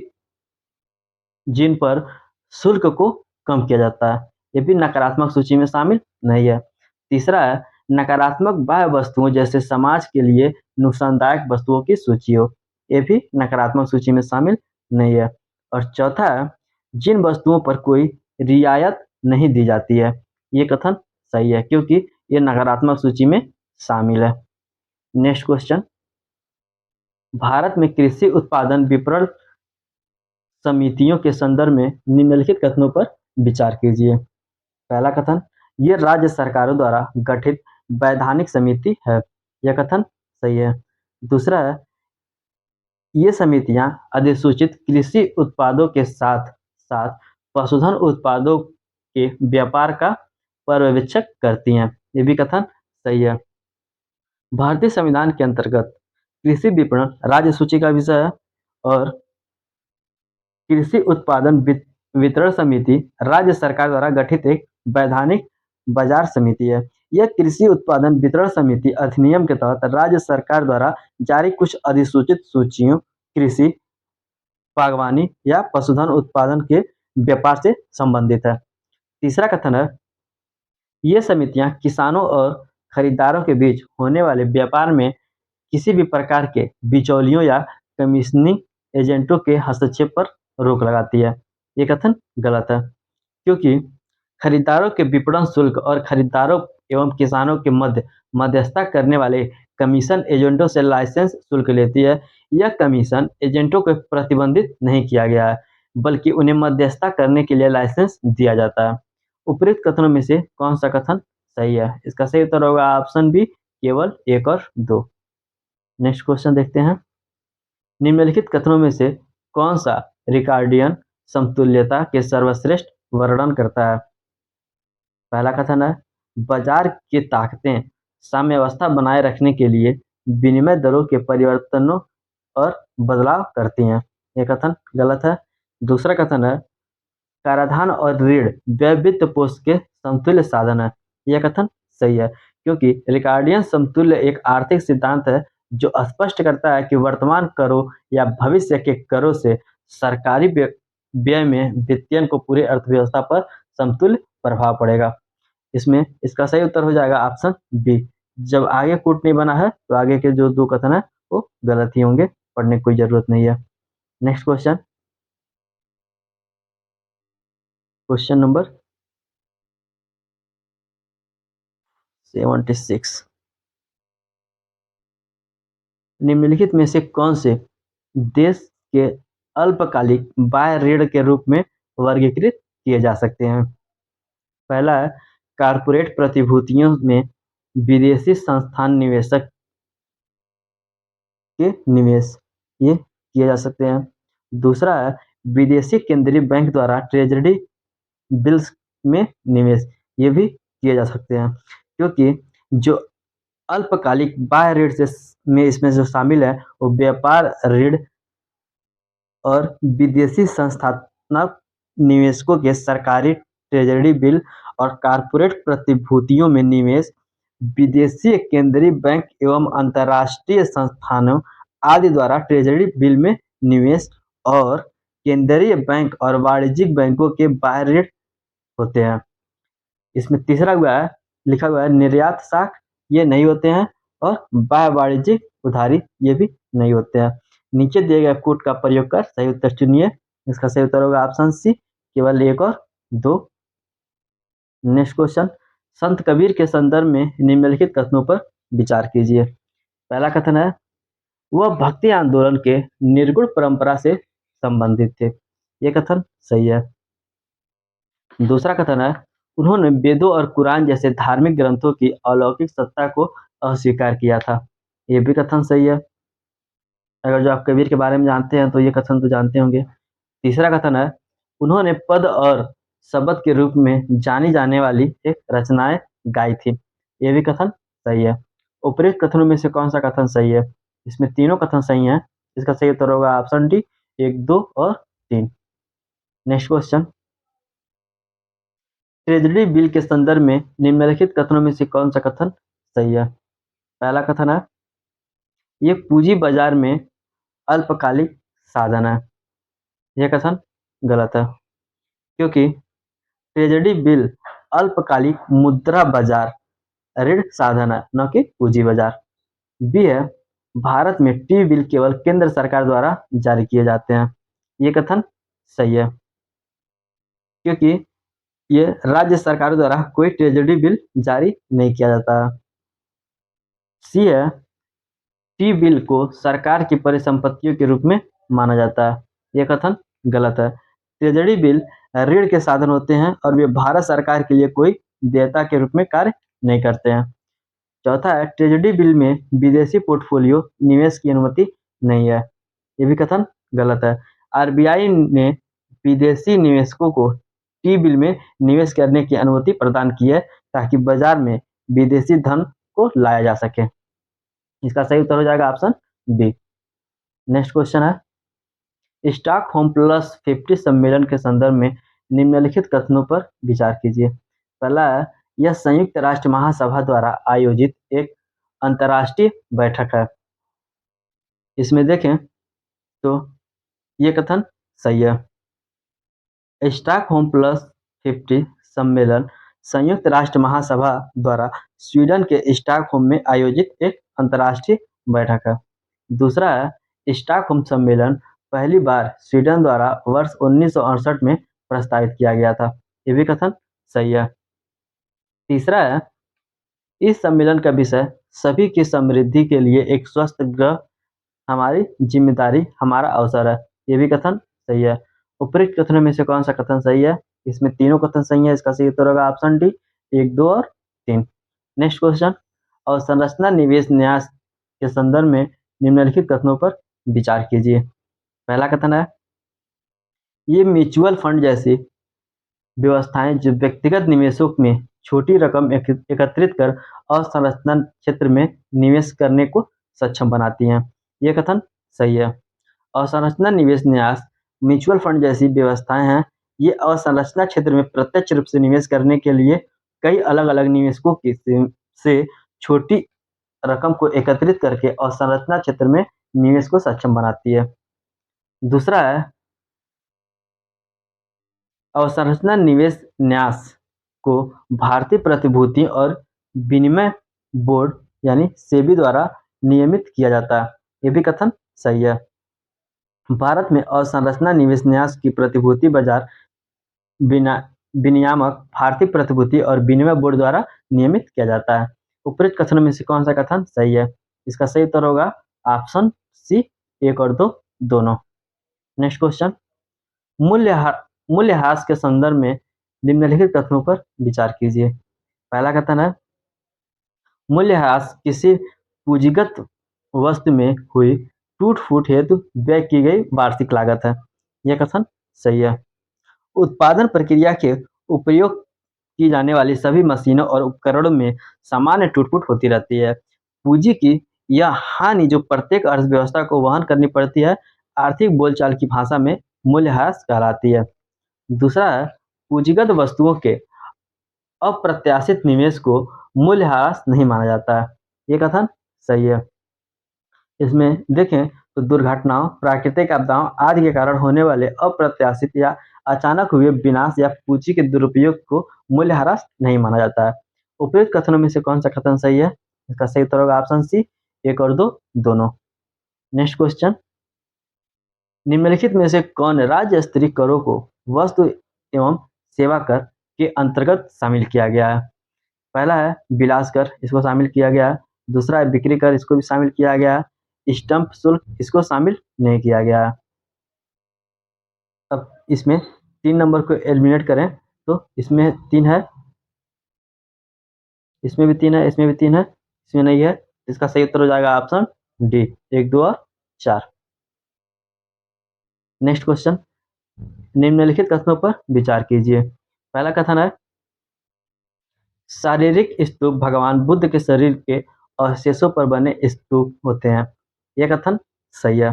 जिन पर शुल्क को कम किया जाता है। ये भी नकारात्मक सूची में शामिल नहीं है। तीसरा है, नकारात्मक बाह्य वस्तुओं जैसे समाज के लिए नुकसानदायक वस्तुओं की सूची हो। ये भी नकारात्मक सूची में शामिल नहीं है। और चौथा है, जिन वस्तुओं पर कोई रियायत नहीं दी जाती है। ये कथन सही है क्योंकि ये नकारात्मक सूची में शामिल है। नेक्स्ट क्वेश्चन, भारत में कृषि उत्पादन विपणन समितियों के संदर्भ में निम्नलिखित कथनों पर विचार कीजिए। पहला कथन, ये राज्य सरकारों द्वारा गठित वैधानिक समिति है। यह कथन सही है। दूसरा है, ये समितियां अधिसूचित कृषि उत्पादों के साथ साथ पशुधन उत्पादों के व्यापार का पर्यवेक्षक करती हैं। ये भी कथन सही है। भारतीय संविधान के अंतर्गत कृषि विपणन राज्य सूची का विषय है और कृषि उत्पादन वितरण समिति राज्य सरकार द्वारा गठित एक वैधानिक बाजार समिति है। यह कृषि उत्पादन वितरण समिति अधिनियम के तहत राज्य सरकार द्वारा जारी कुछ अधिसूचित सूचियों कृषि, बागवानी या पशुधन उत्पादन के व्यापार से संबंधित है। तीसरा कथन है, ये समितियां किसानों और खरीदारों के बीच होने वाले व्यापार में किसी भी प्रकार के बिचौलियों या कमीशनिंग एजेंटों के हस्तक्षेप पर रोक लगाती है। ये कथन गलत है क्योंकि खरीदारों के विपणन शुल्क और खरीदारों एवं किसानों के मध्य मध्यस्थता करने वाले कमीशन एजेंटों से लाइसेंस शुल्क लेती है। यह कमीशन एजेंटों को प्रतिबंधित नहीं किया गया है, बल्कि उन्हें मध्यस्थता करने के लिए लाइसेंस दिया जाता है। उपरोक्त कथनों में से कौन सा कथन सही है? इसका सही उत्तर होगा ऑप्शन बी, केवल 1 और 2। नेक्स्ट क्वेश्चन देखते हैं, निम्नलिखित कथनों में से कौन सा रिकार्डियन समतुल्यता के सर्वश्रेष्ठ वर्णन करता है? पहला कथन है, बाजार की ताकतें साम्यावस्था बनाए रखने के लिए विनिमय दरों के परिवर्तनों और बदलाव करती हैं। यह कथन गलत है। दूसरा कथन है, कराधान और ऋण व्यय वित्त पोष के समतुल्य साधन है। यह कथन सही है क्योंकि रिकार्डियन समतुल्य एक आर्थिक सिद्धांत है जो स्पष्ट करता है कि वर्तमान करों या भविष्य के करों से सरकारी व्यय में वित्तीयन को पूरी अर्थव्यवस्था पर समतुल्य प्रभाव पड़ेगा। इसमें इसका सही उत्तर हो जाएगा ऑप्शन बी। जब आगे कूट नहीं बना है तो आगे के जो 2 कथन है वो गलत ही होंगे, पढ़ने की कोई जरूरत नहीं है। नेक्स्ट क्वेश्चन, क्वेश्चन नंबर 76, निम्नलिखित में से कौन से देश के अल्पकालिक बाह्य ऋण के रूप में वर्गीकृत किए जा सकते हैं? पहला है, कारपोरेट प्रतिभूतियों में विदेशी संस्थान निवेशक के निवेश, ये किए जा सकते हैं। दूसरा है, विदेशी केंद्रीय बैंक द्वारा ट्रेजरी बिल्स में निवेश, ये भी किए जा सकते हैं क्योंकि जो अल्पकालिक बाह्य ऋण से में इसमें जो शामिल है वो व्यापार ऋण और विदेशी संस्थात्मक निवेशकों के सरकारी ट्रेजरी बिल और कॉर्पोरेट प्रतिभूतियों में निवेश, विदेशी केंद्रीय बैंक एवं अंतर्राष्ट्रीय संस्थानों आदि द्वारा ट्रेजरी बिल में निवेश और केंद्रीय बैंक और वाणिज्यिक बैंकों के बाह्य ऋण होते हैं। इसमें तीसरा लिखा हुआ है निर्यात साख, ये नहीं होते हैं, और बाह्य वाणिज्यिक उधारी ये भी नहीं होते हैं। नीचे दिए गए कोड का प्रयोग कर सही उत्तर चुनिए। इसका सही उत्तर होगा ऑप्शन सी, केवल 1 और 2। नेक्स्ट क्वेश्चन, संत कबीर के संदर्भ में निम्नलिखित कथनों पर विचार कीजिए। पहला कथन है, वह भक्ति आंदोलन के निर्गुण परंपरा से संबंधित थे। ये कथन सही है। दूसरा कथन है, उन्होंने वेदों और कुरान जैसे धार्मिक ग्रंथों की अलौकिक सत्ता को अस्वीकार किया था। ये भी कथन सही है। अगर जो आप कबीर के बारे में जानते हैं तो ये कथन तो जानते होंगे। तीसरा कथन है, उन्होंने पद और शब्द के रूप में जानी जाने वाली एक रचनाएं गाई थी। ये भी कथन सही है। उपरोक्त कथनों में से कौन सा कथन सही है? इसमें तीनों कथन सही हैं। इसका सही उत्तर होगा ऑप्शन डी, 1, 2 और 3। नेक्स्ट क्वेश्चन, ट्रेजरी बिल के संदर्भ में निम्नलिखित कथनों में से कौन सा कथन सही है? पहला कथन है, ये पूंजी बाजार में अल्पकालिक साधन है। यह कथन गलत है, क्योंकि ट्रेजरी बिल अल्पकालिक मुद्रा बाजार ऋण साधन है, न कि पूंजी बाजार। बी है, भारत में टी बिल केवल केंद्र सरकार द्वारा जारी किए जाते हैं। ये कथन सही है, क्योंकि ये राज्य सरकार द्वारा कोई ट्रेजरी बिल जारी नहीं किया जाता। सी है, टी बिल को सरकार की परिसंपत्तियों के रूप में माना जाता है। यह कथन गलत है। ट्रेजरी बिल ऋण के साधन होते हैं और वे भारत सरकार के लिए कोई देयता के रूप में कार्य नहीं करते हैं। चौथा है, ट्रेजरी बिल में विदेशी पोर्टफोलियो निवेश की अनुमति नहीं है। ये भी कथन गलत है। आरबीआई ने विदेशी निवेशकों को टी बिल में निवेश करने की अनुमति प्रदान की है ताकि बाजार में विदेशी धन को लाया जा सके। इसका सही उत्तर हो जाएगा ऑप्शन बी। नेक्स्ट क्वेश्चन है, स्टॉकहोम प्लस 50 सम्मेलन के संदर्भ में निम्नलिखित कथनों पर विचार कीजिए। पहला है, यह संयुक्त राष्ट्र महासभा द्वारा आयोजित एक अंतर्राष्ट्रीय बैठक है। इसमें देखें तो ये कथन सही है। स्टॉकहोम प्लस 50 सम्मेलन संयुक्त राष्ट्र महासभा द्वारा स्वीडन के स्टॉकहोम में आयोजित एक अंतर्राष्ट्रीय बैठक है। दूसरा है, स्टॉकहोम सम्मेलन पहली बार स्वीडन द्वारा वर्ष 1968 में प्रस्तावित किया गया था। ये भी कथन सही है। तीसरा है, इस सम्मेलन का विषय सभी की समृद्धि के लिए एक स्वस्थ ग्रह हमारी जिम्मेदारी हमारा अवसर है। ये भी कथन सही है। उपरोक्त कथनों में से कौन सा कथन सही है? इसमें तीनों कथन सही है। इसका सही उत्तर होगा ऑप्शन डी, 1, 2 और 3। नेक्स्ट क्वेश्चन, अवसंरचना निवेश न्यास के संदर्भ में निम्नलिखित कथनों पर विचार कीजिए। पहला कथन है, ये म्यूचुअल फंड जैसी व्यवस्थाएं जो व्यक्तिगत निवेशों में छोटी रकम एकत्रित कर अवसंरचना क्षेत्र में निवेश करने को सक्षम बनाती हैं। ये कथन सही है। अवसंरचना निवेश न्यास म्यूचुअल फंड जैसी व्यवस्थाएं हैं। ये अवसंरचना क्षेत्र में प्रत्यक्ष रूप से निवेश करने के लिए कई अलग-अलग निवेशकों की से छोटी रकम को एकत्रित करके अवसंरचना क्षेत्र में निवेश को सक्षम बनाती है। दूसरा है, अवसंरचना निवेश न्यास को भारतीय प्रतिभूति और विनिमय बोर्ड यानी सेबी द्वारा नियमित किया जाता है। ये भी कथन सही है। भारत में अवसंरचना निवेश न्यास की प्रतिभूति बाजार विनियामक भारतीय प्रतिभूति और विनिमय बोर्ड द्वारा नियमित किया जाता है। उपरोक्त कथनों में से कौन सा कथन सही है? इसका सही उत्तर होगा ऑप्शन सी, 1 और 2 दोनों। नेक्स्ट क्वेश्चन, मूल्यह्रास के संदर्भ में निम्नलिखित कथनों पर विचार कीजिए। पहला कथन है, मूल्यह्रास किसी पूंजीगत वस्तु में हुई टूट-फूट हेतु व्यय की गई वार्षिक लागत है। यह कथन सही है। उत्पादन प्रक्रिया के उपयोग की जाने वाली सभी मशीनों और उपकरणों में सामान्य टूट-फूट होती रहती है। पूंजी की यह हानि जो प्रत्येक अर्थव्यवस्था को वहन करनी पड़ती है, आर्थिक बोलचाल की भाषा में मूल्यह्रास कहलाती है। दूसरा है पूंजीगत वस्तुओं के अप्रत्याशित निवेश को मूल्यह्रास नहीं माना जाता है। ये कथन सही है। इसमें देखें तो दुर्घटनाओं, प्राकृतिक आपदाओं आदि के कारण होने वाले अप्रत्याशित या अचानक हुए विनाश या पूंजी के दुरुपयोग को मूल्यह्रास नहीं माना जाता है। उपयुक्त कथनों में से कौन सा कथन सही है? इसका सही उत्तर होगा ऑप्शन सी, 1 और 2 दोनों। नेक्स्ट क्वेश्चन, निम्नलिखित में से कौन राज्य स्तरीय करों को वस्तु एवं सेवा कर के अंतर्गत शामिल किया गया है? पहला है विलास कर, इसको शामिल किया गया है। दूसरा है बिक्री कर, इसको भी शामिल किया गया है। स्टंप शुल्क, इसको शामिल नहीं किया गया है। अब इसमें 3 नंबर को एलिमिनेट करें तो इसमें 3 है, इसमें भी 3 है, इसमें भी 3 है, इसमें नहीं है। इसका सही उत्तर हो जाएगा ऑप्शन डी, 1, 2 और 4। नेक्स्ट क्वेश्चन, निम्नलिखित कथनों पर विचार कीजिए। पहला कथन है शारीरिक स्तूप भगवान बुद्ध के शरीर के अवशेषों पर बने स्तूप होते हैं। यह कथन सही है।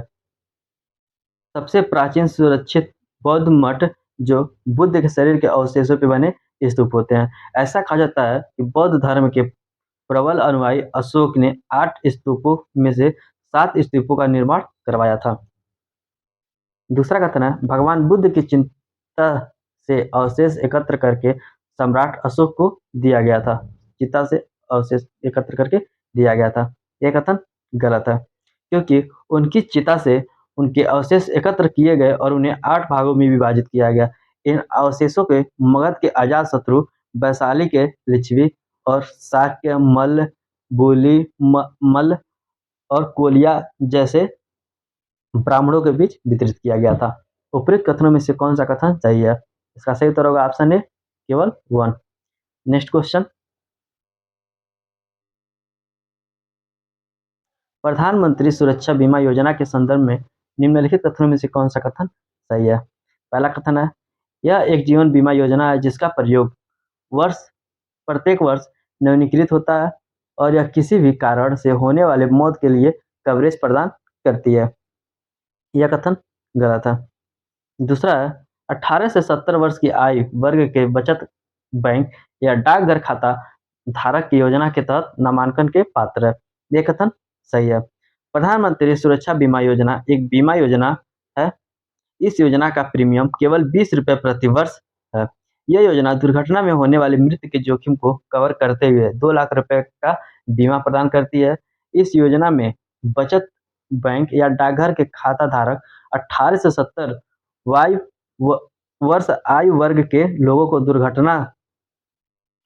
सबसे प्राचीन सुरक्षित बौद्ध मठ जो बुद्ध के शरीर के अवशेषों पर बने स्तूप होते हैं। ऐसा कहा जाता है कि बौद्ध धर्म के प्रबल अनुयायी अशोक ने 8 स्तूपों में से 7 स्तूपों का निर्माण करवाया था। दूसरा कथन है भगवान बुद्ध की चिंता से अवशेष एकत्र करके सम्राट अशोक को दिया गया था। चिता से अवशेष एकत्र करके दिया गया था। यह कथन गलत है, क्योंकि उनकी चिता से उनके अवशेष एकत्र किए गए और उन्हें 8 भागों में विभाजित किया गया। इन अवशेषों के मगध के अजातशत्रु, वैशाली के लिच्छवी और शाक्य, मल्ल, बोली, मल्ल और कोलिया जैसे ब्राह्मणों के बीच वितरित किया गया था। उपरोक्त कथनों में से कौन सा कथन सही है? इसका सही उत्तर होगा ऑप्शन ए, केवल 1। नेक्स्ट क्वेश्चन, प्रधानमंत्री सुरक्षा बीमा योजना के संदर्भ में निम्नलिखित कथनों में से कौन सा कथन सही है? पहला कथन है यह एक जीवन बीमा योजना है जिसका प्रयोग प्रत्येक वर्ष नवीनीकृत होता है और यह किसी भी कारण से होने वाले मौत के लिए कवरेज प्रदान करती है। यह कथन गलत है। दूसरा है 18 से 70 वर्ष की आयु वर्ग के बचत बैंक या डाकघर खाता धारक की योजना के तहत नामांकन के पात्र है। यह कथन सही है। प्रधानमंत्री सुरक्षा बीमा योजना एक बीमा योजना है। इस योजना का प्रीमियम केवल 20 रुपये प्रति वर्ष है। यह योजना दुर्घटना में होने वाली मृत्यु के जोखिम को कवर करते हुए 2 लाख रुपए का बीमा प्रदान करती है। इस योजना में बचत बैंक या डाकघर के खाता धारक 18 से 70 वर्ष आयु वर्ग के लोगों को दुर्घटना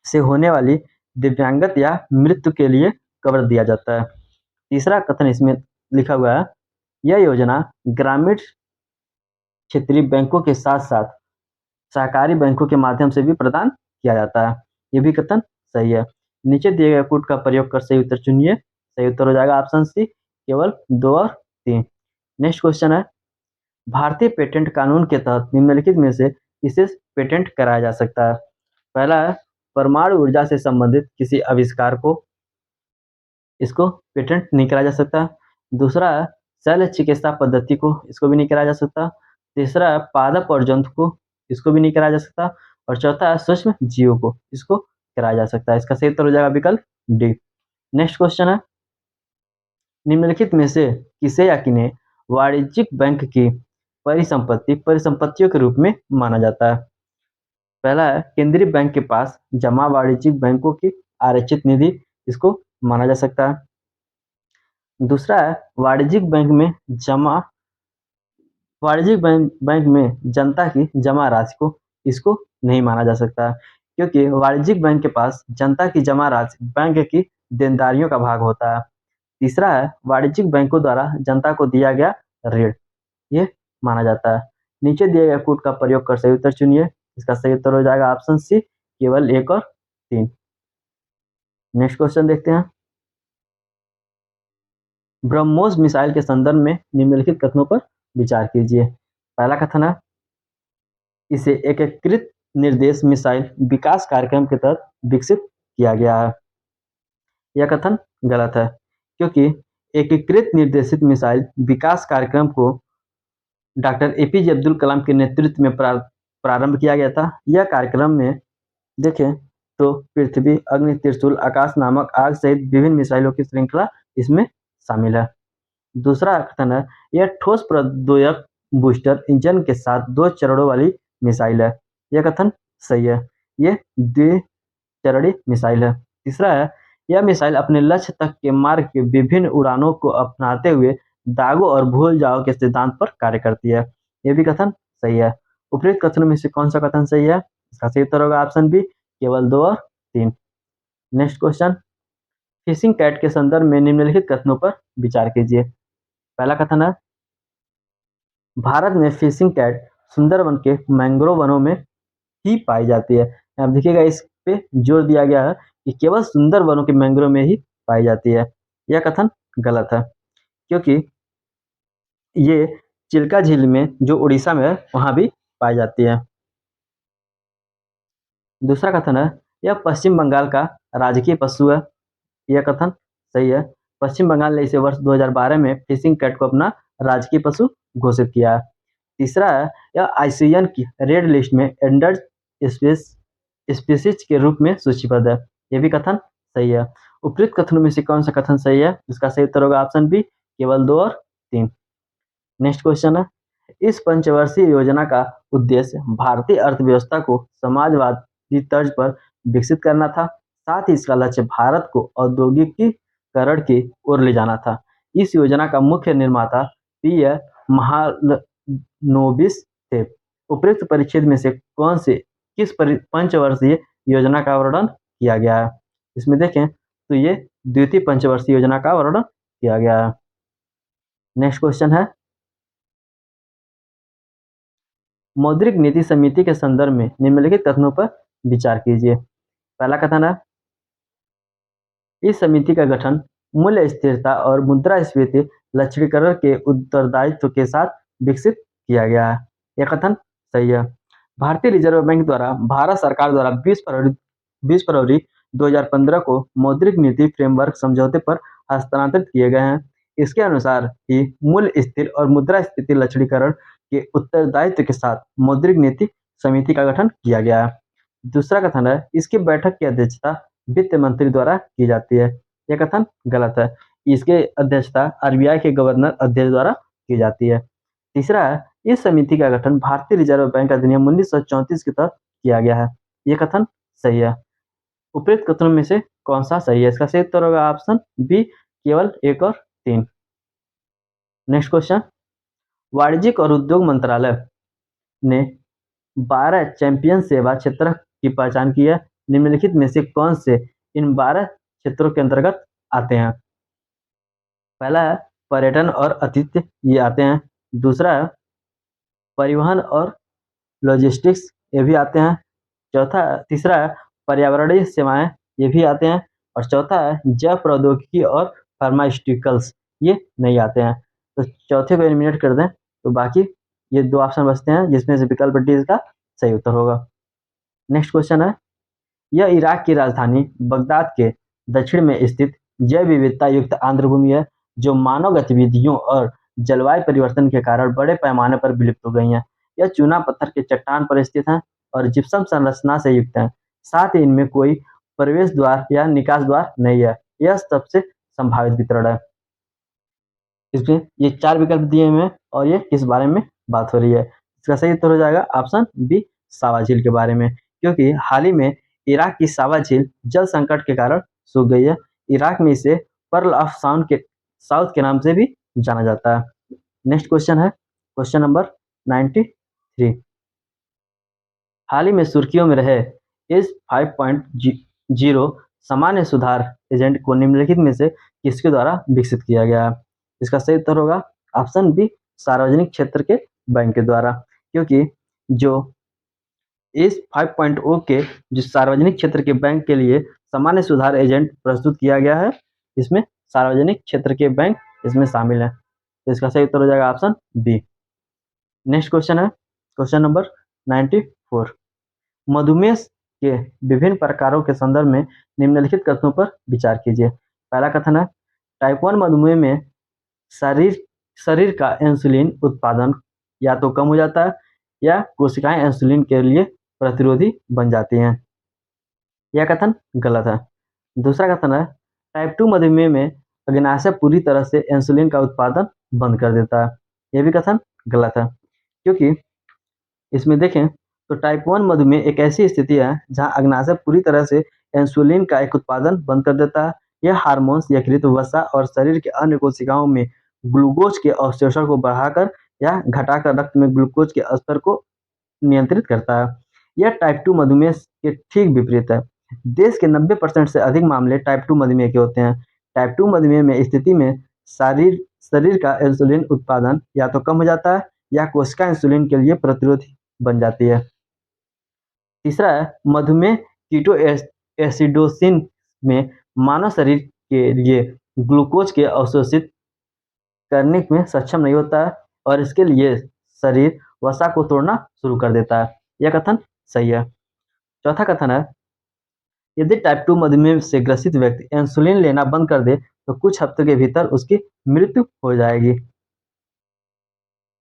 से होने वाली दिव्यांगत या मृत्यु के लिए कवर दिया जाता है। तीसरा कथन इसमें लिखा हुआ है यह योजना ग्रामीण क्षेत्रीय बैंकों के साथ साथ सहकारी बैंकों के माध्यम से भी प्रदान किया जाता है। ये भी कथन सही है। नीचे दिए गए कोड का प्रयोग कर सही उत्तर चुनिए। सही उत्तर हो जाएगा ऑप्शन सी, केवल 2 और 3। नेक्स्ट क्वेश्चन है भारतीय पेटेंट कानून के तहत निम्नलिखित में से किसे पेटेंट कराया जा सकता है? पहला है परमाणु ऊर्जा से संबंधित किसी आविष्कार को, इसको पेटेंट नहीं कराया जा सकता। दूसरा है शल्य चिकित्सा पद्धति को, इसको भी नहीं कराया जा सकता। तीसरा है पादप और जंतु को, इसको भी नहीं कराया जा सकता। और चौथा है सूक्ष्म जीवों को, इसको कराया जा सकता है। इसका सही उत्तर हो जाएगा विकल्प डी। नेक्स्ट क्वेश्चन है निम्नलिखित में से किसे या किन्हें वाणिज्यिक बैंक की परिसंपत्तियों के रूप में माना जाता है? पहला है केंद्रीय बैंक के पास जमा वाणिज्यिक बैंकों की आरक्षित निधि, इसको माना जा सकता है। दूसरा है वाणिज्यिक बैंक में जनता की जमा राशि को, इसको नहीं माना जा सकता, क्योंकि वाणिज्यिक बैंक के पास जनता की जमा राशि बैंक की देनदारियों का भाग होता है। तीसरा है वाणिज्यिक बैंकों द्वारा जनता को दिया गया ऋण, ये माना जाता है। नीचे दिए गए कोड का प्रयोग कर सही उत्तर चुनिए। इसका सही उत्तर हो जाएगा ऑप्शन सी, केवल 1 और 3। नेक्स्ट क्वेश्चन देखते हैं ब्रह्मोस मिसाइल के संदर्भ में निम्नलिखित कथनों पर विचार कीजिए। पहला कथन है इसे एकीकृत निर्देश मिसाइल विकास कार्यक्रम के तहत विकसित किया गया है। यह कथन गलत है, क्योंकि एकीकृत निर्देशित मिसाइल विकास कार्यक्रम को डॉक्टर एपीजे अब्दुल कलाम के नेतृत्व में प्रारंभ किया गया था। यह कार्यक्रम में देखें तो पृथ्वी, अग्नि, त्रिशूल, आकाश नामक आग सहित विभिन्न मिसाइलों की श्रृंखला इसमें शामिल है। दूसरा कथन है, यह ठोस प्रद्योतक बूस्टर इंजन के साथ 2 चरणों वाली मिसाइल है। यह कथन सही है। ये द्विचरणीय मिसाइल है। तीसरा है, यह मिसाइल अपने लक्ष्य तक के मार्ग के विभिन्न उड़ानों को अपनाते हुए दागों और भूल जाओ के सिद्धांत पर कार्य करती है। यह भी कथन सही है। उपरोक्त कथनों में से कौन सा कथन सही है? इसका सही उत्तर होगा ऑप्शन बी, केवल 2 और 3। नेक्स्ट क्वेश्चन, फिशिंग कैट के संदर्भ में निम्नलिखित कथनों पर विचार कीजिए। पहला कथन है, भारत में फिशिंग कैट सुंदरवन के मैंग्रोव वनों में ही पाई जाती है। आप देखिएगा इस पे जोर दिया गया है कि केवल सुंदर वनों के मैंग्रोव में ही पाई जाती है। यह कथन गलत है, क्योंकि ये चिल्का झील में जो उड़ीसा में है वहां भी पाई जाती है। दूसरा कथन है, यह पश्चिम बंगाल का राजकीय पशु है। यह कथन सही है। पश्चिम बंगाल ने इसे वर्ष 2012 में फिशिंग कैट को अपना राजकीय पशु घोषित किया है। तीसरा है, यह आईसीएन की रेड लिस्ट में एंडर्ड स्पीसीज के रूप में सूचीबद्ध है। यह भी कथन सही है। उपयुक्त कथनों में से कौन सा कथन सही है? इसका सही उत्तर होगा ऑप्शन बी, केवल 2 और 3। नेक्स्ट क्वेश्चन है, इस पंचवर्षीय योजना का उद्देश्य भारतीय अर्थव्यवस्था को समाजवादी तर्ज पर विकसित करना था। साथ ही इसका लक्ष्य भारत को औद्योगिकीकरण की ओर ले जाना था। इस योजना का मुख्य निर्माता पी महालनोबिस थे। उपरोक्त परिच्छेद में से कौन से किस पंचवर्षीय योजना का वर्णन किया गया है? इसमें देखें तो ये द्वितीय पंचवर्षीय योजना का वर्णन किया गया है। नेक्स्ट क्वेश्चन है, मौद्रिक नीति समिति के संदर्भ में निम्नलिखित कथनों पर विचार कीजिए। पहला कथन है, इस समिति का गठन मूल्य स्थिरता और मुद्रास्फीति लक्षणीकरण के उत्तरदायित्व के साथ विकसित किया गया है। यह कथन सही है। भारतीय रिजर्व बैंक द्वारा भारत सरकार द्वारा 20 फरवरी 2015 को मौद्रिक नीति फ्रेमवर्क समझौते पर हस्तांतरित किए गए हैं। इसके अनुसार ही मूल्य स्थिर और मुद्रास्फीति लक्षणीकरण के उत्तरदायित्व के साथ मौद्रिक नीति समिति का गठन किया गया है। दूसरा कथन है, इसकी बैठक की अध्यक्षता वित्त मंत्री द्वारा की जाती है। यह कथन गलत है। इसकी अध्यक्षता आरबीआई के गवर्नर अध्यक्ष द्वारा की जाती है। तीसरा है, इस समिति का गठन भारतीय रिजर्व बैंक अधिनियम 1934 के तहत किया गया है। यह कथन सही है। उपरोक्त कथनों में से कौन सा सही है? इसका सही उत्तर होगा ऑप्शन बी, केवल 1 और 3। नेक्स्ट क्वेश्चन, वाणिज्यिक और उद्योग मंत्रालय ने 12 चैंपियन सेवा क्षेत्र की पहचान की है। निम्नलिखित में से कौन से इन 12 क्षेत्रों के अंतर्गत आते हैं? पहला है पर्यटन और आतिथ्य, ये आते हैं। दूसरा है परिवहन और लॉजिस्टिक्स, ये भी आते हैं। तीसरा है पर्यावरणीय सेवाएं, ये भी आते हैं। और चौथा है जैव प्रौद्योगिकी और फार्मास्यूटिकल्स, ये नहीं आते हैं। तो चौथे को एलिमिनेट कर दें तो बाकी ये 2 ऑप्शन बचते हैं, जिसमें से विकल्प डी इसका सही उत्तर होगा। नेक्स्ट क्वेश्चन है, यह इराक की राजधानी बगदाद के दक्षिण में स्थित जैव विविधता युक्त आर्द्र भूमि है, जो मानव गतिविधियों और जलवायु परिवर्तन के कारण बड़े पैमाने पर विलुप्त हो गई हैं। यह चूना पत्थर के चट्टान पर स्थित है और जिप्सम संरचना से युक्त है। साथ ही इनमें कोई प्रवेश द्वार या निकास द्वार नहीं है। यह सबसे संभावित वितरण है। इसमें ये 4 विकल्प दिए हुए हैं और ये किस बारे में बात हो रही है? इसका सही उत्तर हो जाएगा ऑप्शन बी, सावा झील के बारे में, क्योंकि हाल ही में इराक की सावा झील जल संकट के कारण सूख गई है। इराक में इसे पर्ल ऑफ साउथ के नाम से भी जाना जाता है। नेक्स्ट क्वेश्चन है क्वेश्चन नंबर 93। हाल ही में सुर्खियों में रहे इस 5.0 सामान्य सुधार एजेंट को निम्नलिखित में से किसके द्वारा विकसित किया गया है? इसका सही उत्तर होगा ऑप्शन बी, सार्वजनिक क्षेत्र के बैंक के द्वारा, क्योंकि जो इस 5.0 के जो सार्वजनिक क्षेत्र के बैंक के लिए सामान्य सुधार एजेंट प्रस्तुत किया गया है, इसमें सार्वजनिक क्षेत्र के बैंक इसमें शामिल है। तो इसका सही उत्तर हो जाएगा ऑप्शन बी। नेक्स्ट क्वेश्चन है क्वेश्चन नंबर 94। मधुमेह के विभिन्न प्रकारों के संदर्भ में निम्नलिखित कथनों पर विचार कीजिए। पहला कथन है, टाइप 1 मधुमेह में शरीर शरीर का इंसुलिन उत्पादन या तो कम हो जाता है या कोशिकाएं इंसुलिन के लिए प्रतिरोधी बन जाती हैं। यह कथन गलत है। दूसरा कथन है टाइप 2 मधुमेह में अग्नाशय पूरी तरह से इंसुलिन का उत्पादन बंद कर देता है। यह भी कथन गलत है, क्योंकि इसमें देखें तो टाइप 1 मधुमेह एक ऐसी स्थिति है जहां अग्नाशय पूरी तरह से इंसुलिन का एक उत्पादन बंद कर देता है। यह हार्मोन्स यकृत, वसा और शरीर के अन्य कोशिकाओं में ग्लूकोज के अवशोषण को बढ़ाकर या घटाकर रक्त में ग्लूकोज के स्तर को नियंत्रित करता है। यह टाइप 2 मधुमेह के ठीक विपरीत है। देश के 90% से अधिक मामले टाइप 2 मधुमेह के होते हैं। टाइप 2 मधुमेह में स्थिति में शरीर शरीर का इंसुलिन उत्पादन या तो कम हो जाता है या कोशिका इंसुलिन के लिए प्रतिरोधी बन जाती है। तीसरा है मधुमेह कीटोएसिडोसिस में मानव शरीर के लिए ग्लूकोज के अवशोषित करने में सक्षम नहीं होता है और इसके लिए शरीर वसा को तोड़ना शुरू कर देता है। यह कथन सही है। चौथा कथन है यदि टाइप 2 मधुमेह से ग्रसित व्यक्ति इंसुलिन लेना बंद कर दे तो कुछ हफ्तों के भीतर उसकी मृत्यु हो जाएगी।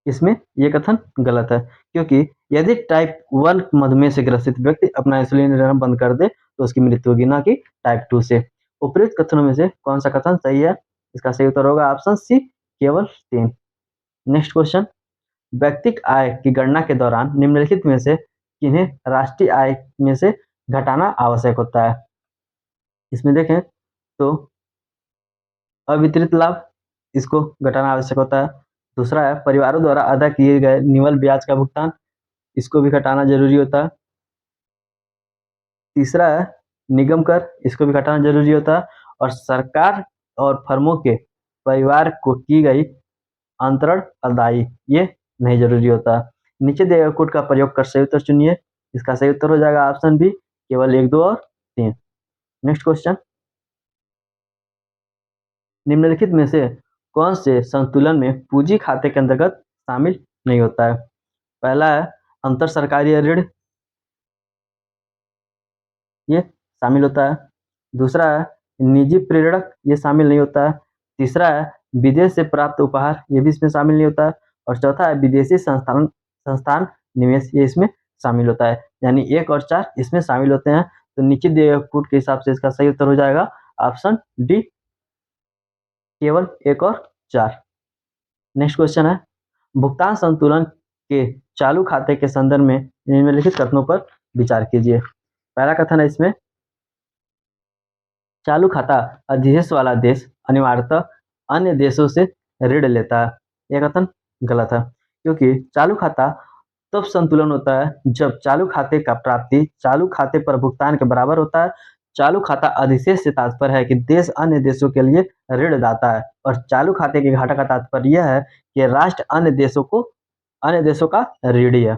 इसमें यह कथन गलत है, क्योंकि यदि टाइप 1 मधुमेह से ग्रसित व्यक्ति अपना इंसुलिन लेना बंद कर दे तो उसकी मृत्यु होगी, ना कि टाइप 2 से। उपयुक्त कथनों में से कौन सा कथन सही है? इसका सही उत्तर होगा ऑप्शन सी, केवल 3। नेक्स्ट क्वेश्चन, व्यक्तिगत आय की गणना के दौरान निम्नलिखित में से किन्हें राष्ट्रीय आय में से घटाना आवश्यक होता है? इसमें देखें तो अवितरित लाभ, इसको घटाना आवश्यक होता है। दूसरा है परिवारों द्वारा अदा किए गए निवल ब्याज का भुगतान, इसको भी घटाना जरूरी होता है। तीसरा है निगम कर, इसको भी घटाना जरूरी होता है। और सरकार और फर्मों के परिवार को की गई अंतरण अदाई, ये नहीं जरूरी होता। नीचे दिए गए कोड का प्रयोग कर सही उत्तर चुनिए। इसका सही उत्तर हो जाएगा ऑप्शन बी, केवल 1, 2 और 3। नेक्स्ट क्वेश्चन, निम्नलिखित में से कौन से संतुलन में पूंजी खाते के अंतर्गत शामिल नहीं होता है? पहला है अंतर सरकारी ऋण, ये शामिल होता है। दूसरा है निजी प्रेरणक, ये शामिल नहीं होता है। तीसरा है विदेश से प्राप्त उपहार, ये भी इसमें शामिल नहीं होता है। और चौथा है विदेशी संस्थान संस्थान निवेश, ये इसमें शामिल होता है। यानी 1 और 4 इसमें शामिल होते हैं। तो नीचे दिए गए कोड के हिसाब से इसका सही उत्तर हो जाएगा ऑप्शन डी, केवल 1 और 4। नेक्स्ट क्वेश्चन है भुगतान संतुलन के चालू खाते के संदर्भ में निम्नलिखित कथनों पर विचार कीजिए। पहला कथन है इसमें चालू खाता अधिशेष वाला देश अनिवार्यतः अन्य देशों से ऋण लेता है। यह कथन गलत है, क्योंकि चालू खाता तब संतुलन होता है जब चालू खाते का प्राप्ति चालू खाते पर भुगतान के बराबर होता है। चालू खाता अधिशेष से तात्पर्य है कि देश अन्य देशों के लिए ऋण दाता है और चालू खाते के घाटा का तात्पर्य यह है कि राष्ट्र अन्य देशों का ऋणी है।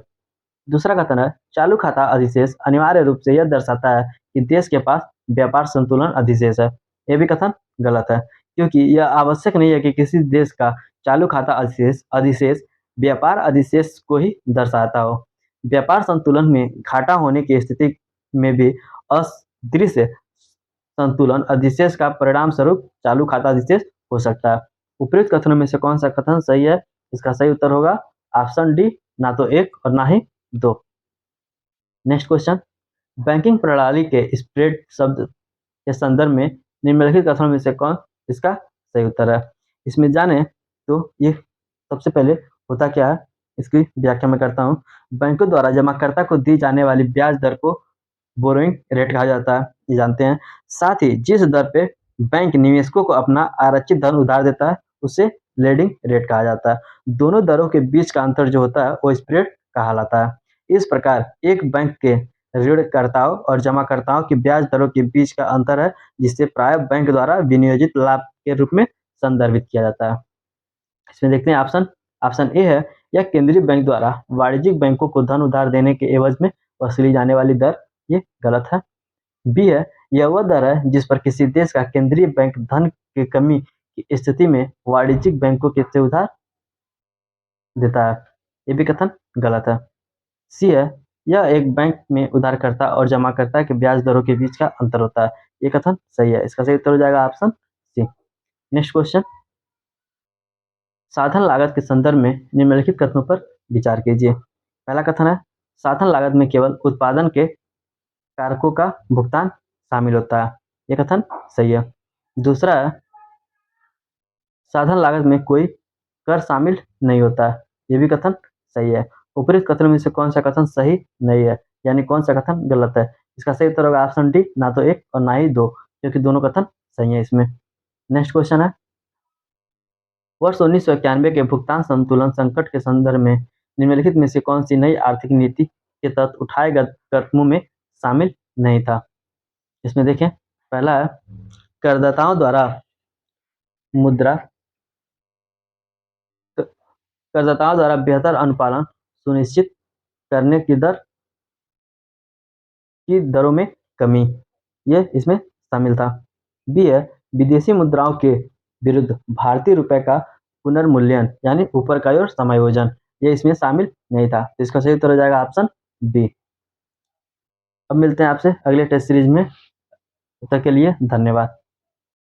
दूसरा कथन है चालू खाता अधिशेष अनिवार्य रूप से यह दर्शाता है कि देश के पास व्यापार संतुलन अधिशेष है। यह भी कथन गलत है, क्योंकि यह आवश्यक नहीं है कि किसी देश का चालू खाता अधिशेष अधिशेष व्यापार अधिशेष को ही दर्शाता हो। व्यापार संतुलन में घाटा होने की स्थिति में भी अदृश्य संतुलन अधिशेष का परिणाम स्वरूप चालू खाता अधिशेष हो सकता है। उपयुक्त कथनों में से कौन सा कथन सही है? इसका सही उत्तर होगा ऑप्शन डी, ना तो 1 और ना ही 2। नेक्स्ट क्वेश्चन, बैंकिंग प्रणाली के स्प्रेड शब्द के संदर्भ में निम्नलिखित कथनों में से कौन इसका सही उत्तर है? इसमें जाने तो ये सबसे पहले होता क्या है, इसकी व्याख्या मैं करता हूँ। बैंकों द्वारा जमाकर्ता को दी जाने वाली ब्याज दर को बोरोइंग रेट कहा जाता है, ये जानते हैं। साथ ही जिस दर पे बैंक निवेशकों को अपना आरक्षित धन उधार देता है उसे लेंडिंग रेट कहा जाता है। दोनों दरों के बीच का अंतर जो होता है वो स्प्रेड कहलाता है। इस प्रकार एक बैंक के ऋणकर्ताओं और जमाकर्ताओं की ब्याज दरों के बीच का अंतर है, जिसे प्राय बैंक द्वारा विनियोजित लाभ के रूप में संदर्भित किया जाता है। इसमें देखते हैं ऑप्शन ए है यह केंद्रीय बैंक द्वारा वाणिज्यिक बैंकों को धन उधार देने के एवज में वसूली जाने वाली दर, ये गलत है। बी है यह वह दर है जिस पर किसी देश का केंद्रीय बैंक धन की कमी की स्थिति में वाणिज्यिक बैंकों के से उधार देता है, ये भी कथन गलत है। सी है यह एक बैंक में उधारकर्ता और जमाकर्ता के ब्याज दरों के बीच का अंतर होता है, ये कथन सही है। इसका सही उत्तर हो जाएगा ऑप्शन सी। नेक्स्ट क्वेश्चन, साधन लागत के संदर्भ में निम्नलिखित कथनों पर विचार कीजिए। पहला कथन है, साधन लागत में केवल उत्पादन के कारकों का भुगतान शामिल होता है। ये कथन सही है। दूसरा है, साधन लागत में कोई कर शामिल नहीं होता है। ये भी कथन सही है। उपरोक्त कथन में से कौन सा कथन सही नहीं है, यानी कौन सा कथन गलत है? इसका सही उत्तर होगा ऑप्शन डी, ना तो 1 और ना ही 2, क्योंकि दोनों कथन सही है इसमें। नेक्स्ट क्वेश्चन है, वर्ष 1991 के भुगतान संतुलन संकट के संदर्भ में निम्नलिखित में से कौन सी नई आर्थिक नीति के तहत उठाए गए कदमों में शामिल नहीं था? इसमें देखें, पहला है, करदाताओं द्वारा मुद्रा करदाताओं द्वारा बेहतर अनुपालन सुनिश्चित करने की दरों में कमी, ये इसमें शामिल था। बी है, विदेशी मुद्राओं के विरुद्ध भारतीय रुपए का पुनर्मूल्यन, यानी ऊपर का और समायोजन, ये इसमें शामिल नहीं था। तो इसका सही उत्तर हो जाएगा ऑप्शन बी। अब मिलते हैं आपसे अगले टेस्ट सीरीज में, तब तक के लिए धन्यवाद।